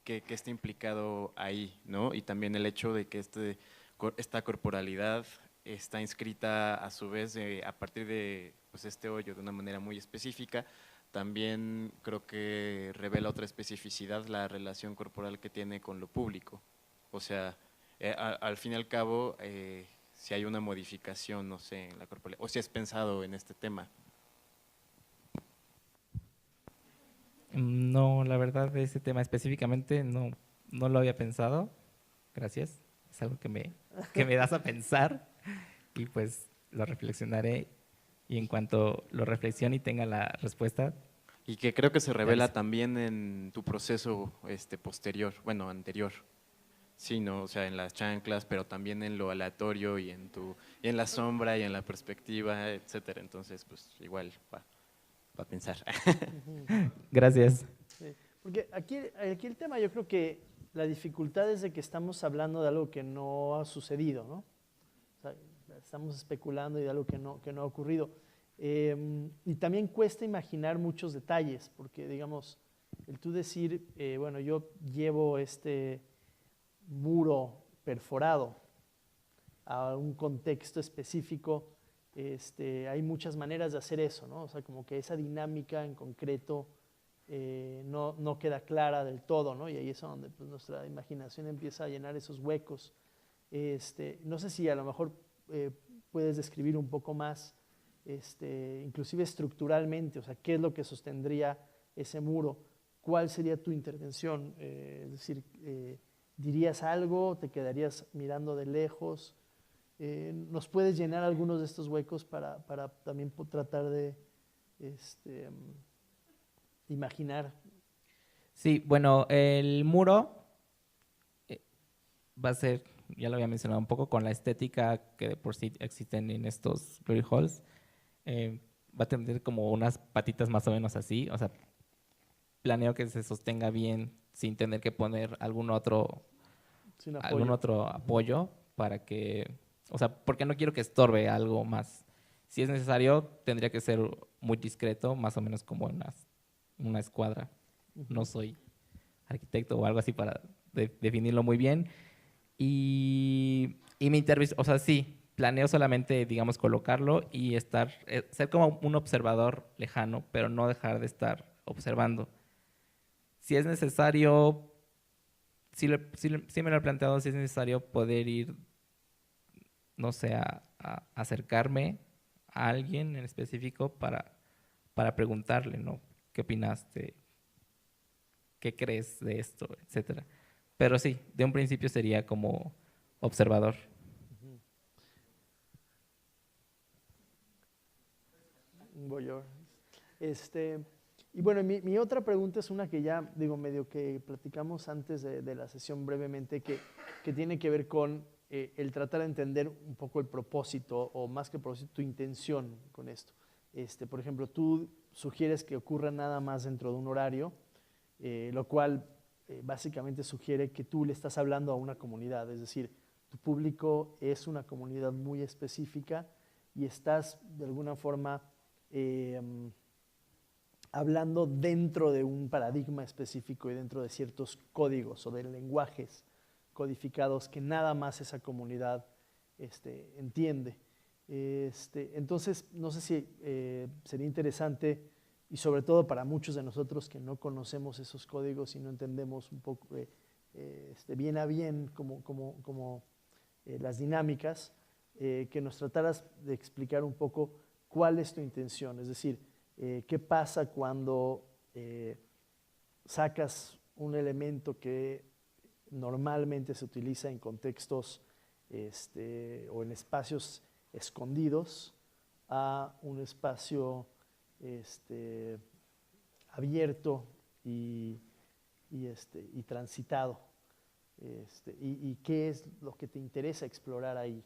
está implicado ahí, ¿no? Y también el hecho de que esta corporalidad está inscrita a su vez a partir de pues, este hoyo de una manera muy específica. También creo que revela otra especificidad la relación corporal que tiene con lo público. O sea, al fin y al cabo, si hay una modificación, no sé, en la corporalidad, o si has pensado en este tema. No, la verdad, de ese tema específicamente no lo había pensado. Gracias. Es algo que me das a pensar y pues lo reflexionaré y en cuanto lo reflexione y tenga la respuesta. Y que creo que se revela también en tu proceso posterior, bueno, anterior. Sí, no, o sea, en las chanclas, pero también en lo aleatorio y y en la sombra y en la perspectiva, etcétera. Entonces, pues igual va a pensar. Gracias. Sí, porque aquí el tema, yo creo que la dificultad es de que estamos hablando de algo que no ha sucedido, ¿no? O sea, estamos especulando y de algo que no ha ocurrido. Y también cuesta imaginar muchos detalles, porque digamos, el tú decir, bueno, yo llevo este muro perforado a un contexto específico, hay muchas maneras de hacer eso, ¿no? O sea, como que esa dinámica en concreto no queda clara del todo, ¿no? Y ahí es donde pues, nuestra imaginación empieza a llenar esos huecos. No sé si a lo mejor puedes describir un poco más, inclusive estructuralmente, o sea, qué es lo que sostendría ese muro, cuál sería tu intervención, es decir, ¿dirías algo? ¿Te quedarías mirando de lejos? ¿Nos puedes llenar algunos de estos huecos para también tratar de imaginar? Sí, bueno, el muro va a ser, ya lo había mencionado un poco, con la estética que de por sí existen en estos glory holes. Va a tener como unas patitas más o menos así, o sea, planeo que se sostenga bien sin tener que poner algún otro apoyo para que, o sea, porque no quiero que estorbe algo más. Si es necesario, tendría que ser muy discreto, más o menos como una escuadra. No soy arquitecto o algo así para definirlo muy bien. Y mi intervención, o sea, sí, planeo solamente, digamos, colocarlo y ser como un observador lejano, pero no dejar de estar observando. Si es necesario, sí me lo he planteado, si es necesario poder ir, no sé, a acercarme a alguien en específico para preguntarle, ¿no? ¿Qué opinaste? ¿Qué crees de esto? Etcétera. Pero sí, de un principio sería como observador. Voy yo. Y bueno, mi otra pregunta es una que ya, digo, medio que platicamos antes de la sesión brevemente, que tiene que ver con el tratar de entender un poco el propósito, o más que el propósito, tu intención con esto. Por ejemplo, tú sugieres que ocurra nada más dentro de un horario, lo cual básicamente sugiere que tú le estás hablando a una comunidad, es decir, tu público es una comunidad muy específica y estás de alguna forma hablando dentro de un paradigma específico y dentro de ciertos códigos o de lenguajes codificados que nada más esa comunidad entiende. Entonces, no sé si sería interesante, y sobre todo para muchos de nosotros que no conocemos esos códigos y no entendemos un poco bien a bien como las dinámicas, que nos trataras de explicar un poco cuál es tu intención, es decir, qué pasa cuando sacas un elemento que normalmente se utiliza en contextos o en espacios escondidos a un espacio abierto y transitado. Y qué es lo que te interesa explorar ahí.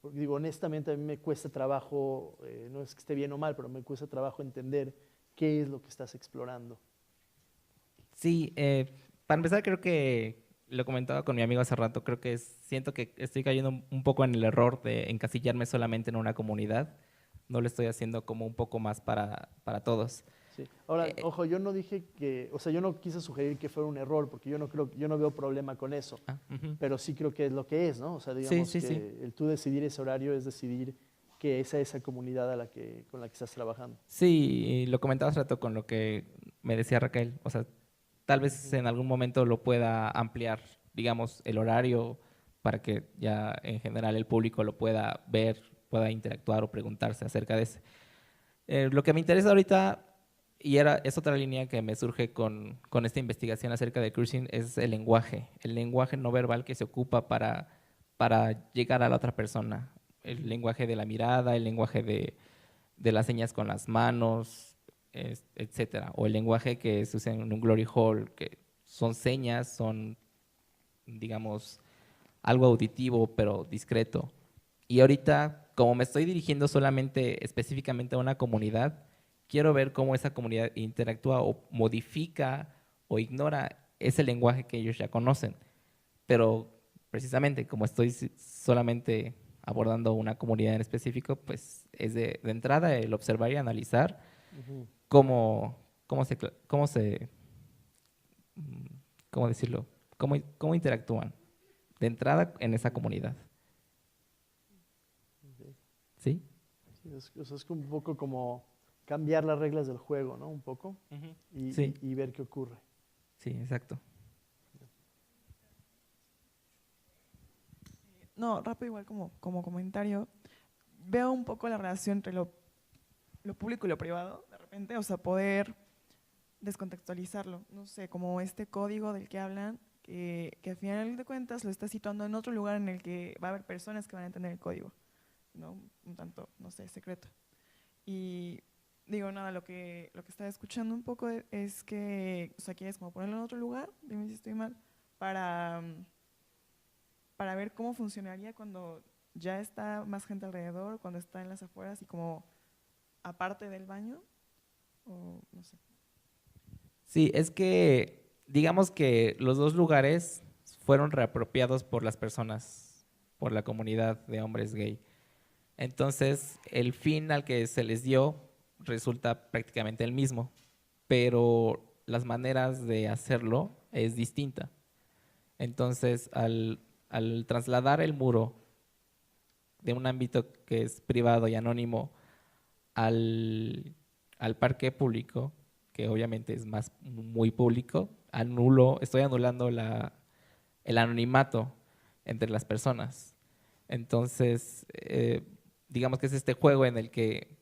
Porque digo, honestamente a mí me cuesta trabajo, no es que esté bien o mal, pero me cuesta trabajo entender qué es lo que estás explorando. Sí, para empezar creo que lo comentaba con mi amigo hace rato, creo que siento que estoy cayendo un poco en el error de encasillarme solamente en una comunidad. No lo estoy haciendo como un poco más para todos. Sí. Ahora, ojo, yo no dije que, o sea, yo no quise sugerir que fuera un error, porque yo no veo problema con eso, pero sí creo que es lo que es, ¿no? O sea, digamos que el tú decidir ese horario es decidir que esa comunidad con la que estás trabajando. Sí, lo comentaba hace rato con lo que me decía Raquel, o sea, tal vez en algún momento lo pueda ampliar, digamos, el horario para que ya en general el público lo pueda ver, pueda interactuar o preguntarse acerca de ese. Lo que me interesa ahorita, y es otra línea que me surge con esta investigación acerca de cruising, es el lenguaje no verbal que se ocupa para llegar a la otra persona. El lenguaje de la mirada, el lenguaje de las señas con las manos, etcétera. O el lenguaje que se usa en un glory hole, que son señas, son digamos, algo auditivo, pero discreto. Y ahorita, como me estoy dirigiendo solamente específicamente a una comunidad, quiero ver cómo esa comunidad interactúa o modifica o ignora ese lenguaje que ellos ya conocen. Pero precisamente como estoy solamente abordando una comunidad en específico, pues es de entrada el observar y analizar cómo decirlo, cómo interactúan de entrada en esa comunidad. ¿Sí? Sí, es un poco como cambiar las reglas del juego, ¿no? Un poco, Sí. y ver qué ocurre. Sí, exacto. No, rápido igual como comentario, veo un poco la relación entre lo público y lo privado, de repente, o sea, poder descontextualizarlo, no sé, como este código del que hablan, que al final de cuentas lo está situando en otro lugar en el que va a haber personas que van a entender el código, ¿no? Un tanto, no sé, secreto. Y digo, nada, lo que estaba escuchando un poco es que, o sea, quieres como ponerlo en otro lugar, dime si estoy mal, para ver cómo funcionaría cuando ya está más gente alrededor, cuando está en las afueras y como aparte del baño, o no sé. Sí, es que digamos que los dos lugares fueron reapropiados por las personas, por la comunidad de hombres gay. Entonces, el fin al que se les dio resulta prácticamente el mismo, pero las maneras de hacerlo es distinta. Entonces, al trasladar el muro de un ámbito que es privado y anónimo al parque público, que obviamente es muy público, estoy anulando el anonimato entre las personas. Entonces, digamos que es este juego en el que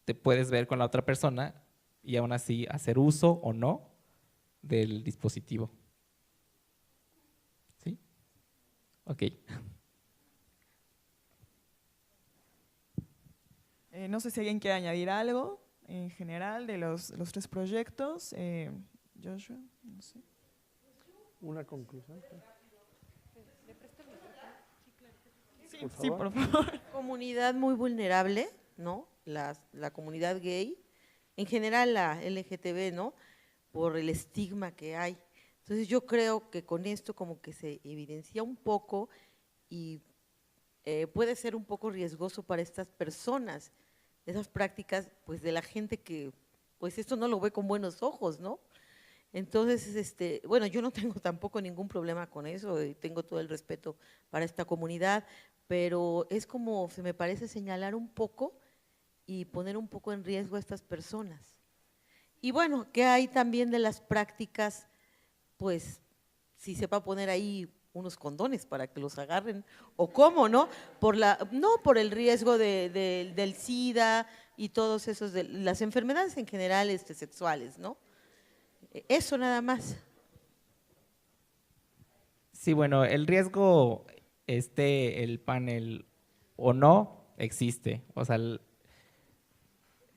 te puedes ver con la otra persona y aún así hacer uso o no del dispositivo. ¿Sí? Ok. No sé si alguien quiere añadir algo en general de los tres proyectos. Joshua, no sé. Una conclusión. Sí, por favor. Comunidad muy vulnerable, ¿no? La comunidad gay, en general la LGTB, ¿no? Por el estigma que hay. Entonces yo creo que con esto como que se evidencia un poco y puede ser un poco riesgoso para estas personas, esas prácticas pues de la gente que pues esto no lo ve con buenos ojos, ¿no? Entonces, bueno, yo no tengo tampoco ningún problema con eso, tengo todo el respeto para esta comunidad, pero es como, se me parece señalar un poco y poner un poco en riesgo a estas personas. Y bueno, ¿qué hay también de las prácticas? Pues, si se va a poner ahí unos condones para que los agarren, o cómo, ¿no? No por el riesgo del SIDA y todos esos, de las enfermedades en general sexuales, ¿no? Eso nada más. Sí, bueno, el riesgo, el panel o no, existe. O sea,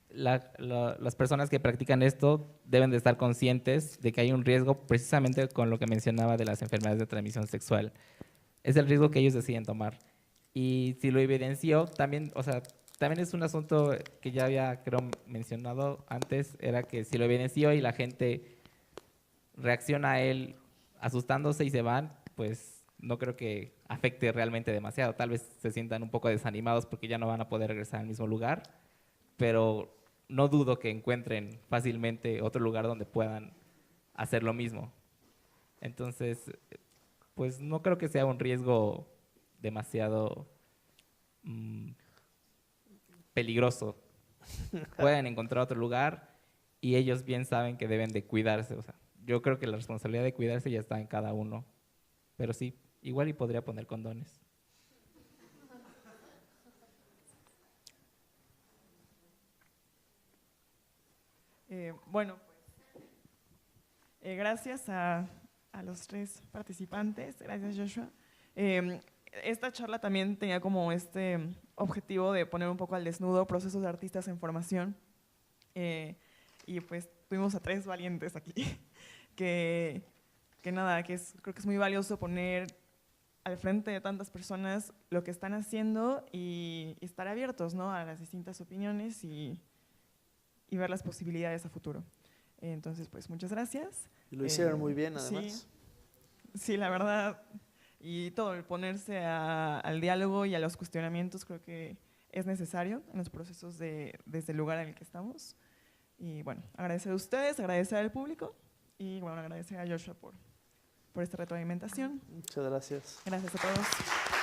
las personas que practican esto deben de estar conscientes de que hay un riesgo precisamente con lo que mencionaba de las enfermedades de transmisión sexual. Es el riesgo que ellos deciden tomar. Y si lo evidenció, también, o sea, también es un asunto que ya había, creo, mencionado antes, era que si lo evidenció y la gente reacciona a él asustándose y se van, pues no creo que afecte realmente demasiado. Tal vez se sientan un poco desanimados porque ya no van a poder regresar al mismo lugar, pero no dudo que encuentren fácilmente otro lugar donde puedan hacer lo mismo. Entonces, pues no creo que sea un riesgo demasiado peligroso. Pueden encontrar otro lugar y ellos bien saben que deben de cuidarse. O sea, yo creo que la responsabilidad de cuidarse ya está en cada uno. Pero sí, igual y podría poner condones. Bueno, pues, gracias a los tres participantes. Gracias, Joshua. Esta charla también tenía como este objetivo de poner un poco al desnudo procesos de artistas en formación. Y pues tuvimos a tres valientes aquí que nada, creo que es muy valioso poner al frente de tantas personas lo que están haciendo y estar abiertos, ¿no?, a las distintas opiniones y ver las posibilidades a futuro. Entonces, pues muchas gracias. Y lo hicieron muy bien, además. Sí, la verdad, y todo, el ponerse al diálogo y a los cuestionamientos creo que es necesario en los procesos desde el lugar en el que estamos. Y bueno, agradecer a ustedes, agradecer al público y bueno, agradecer a Joshua por esta retroalimentación. Muchas gracias. Gracias a todos.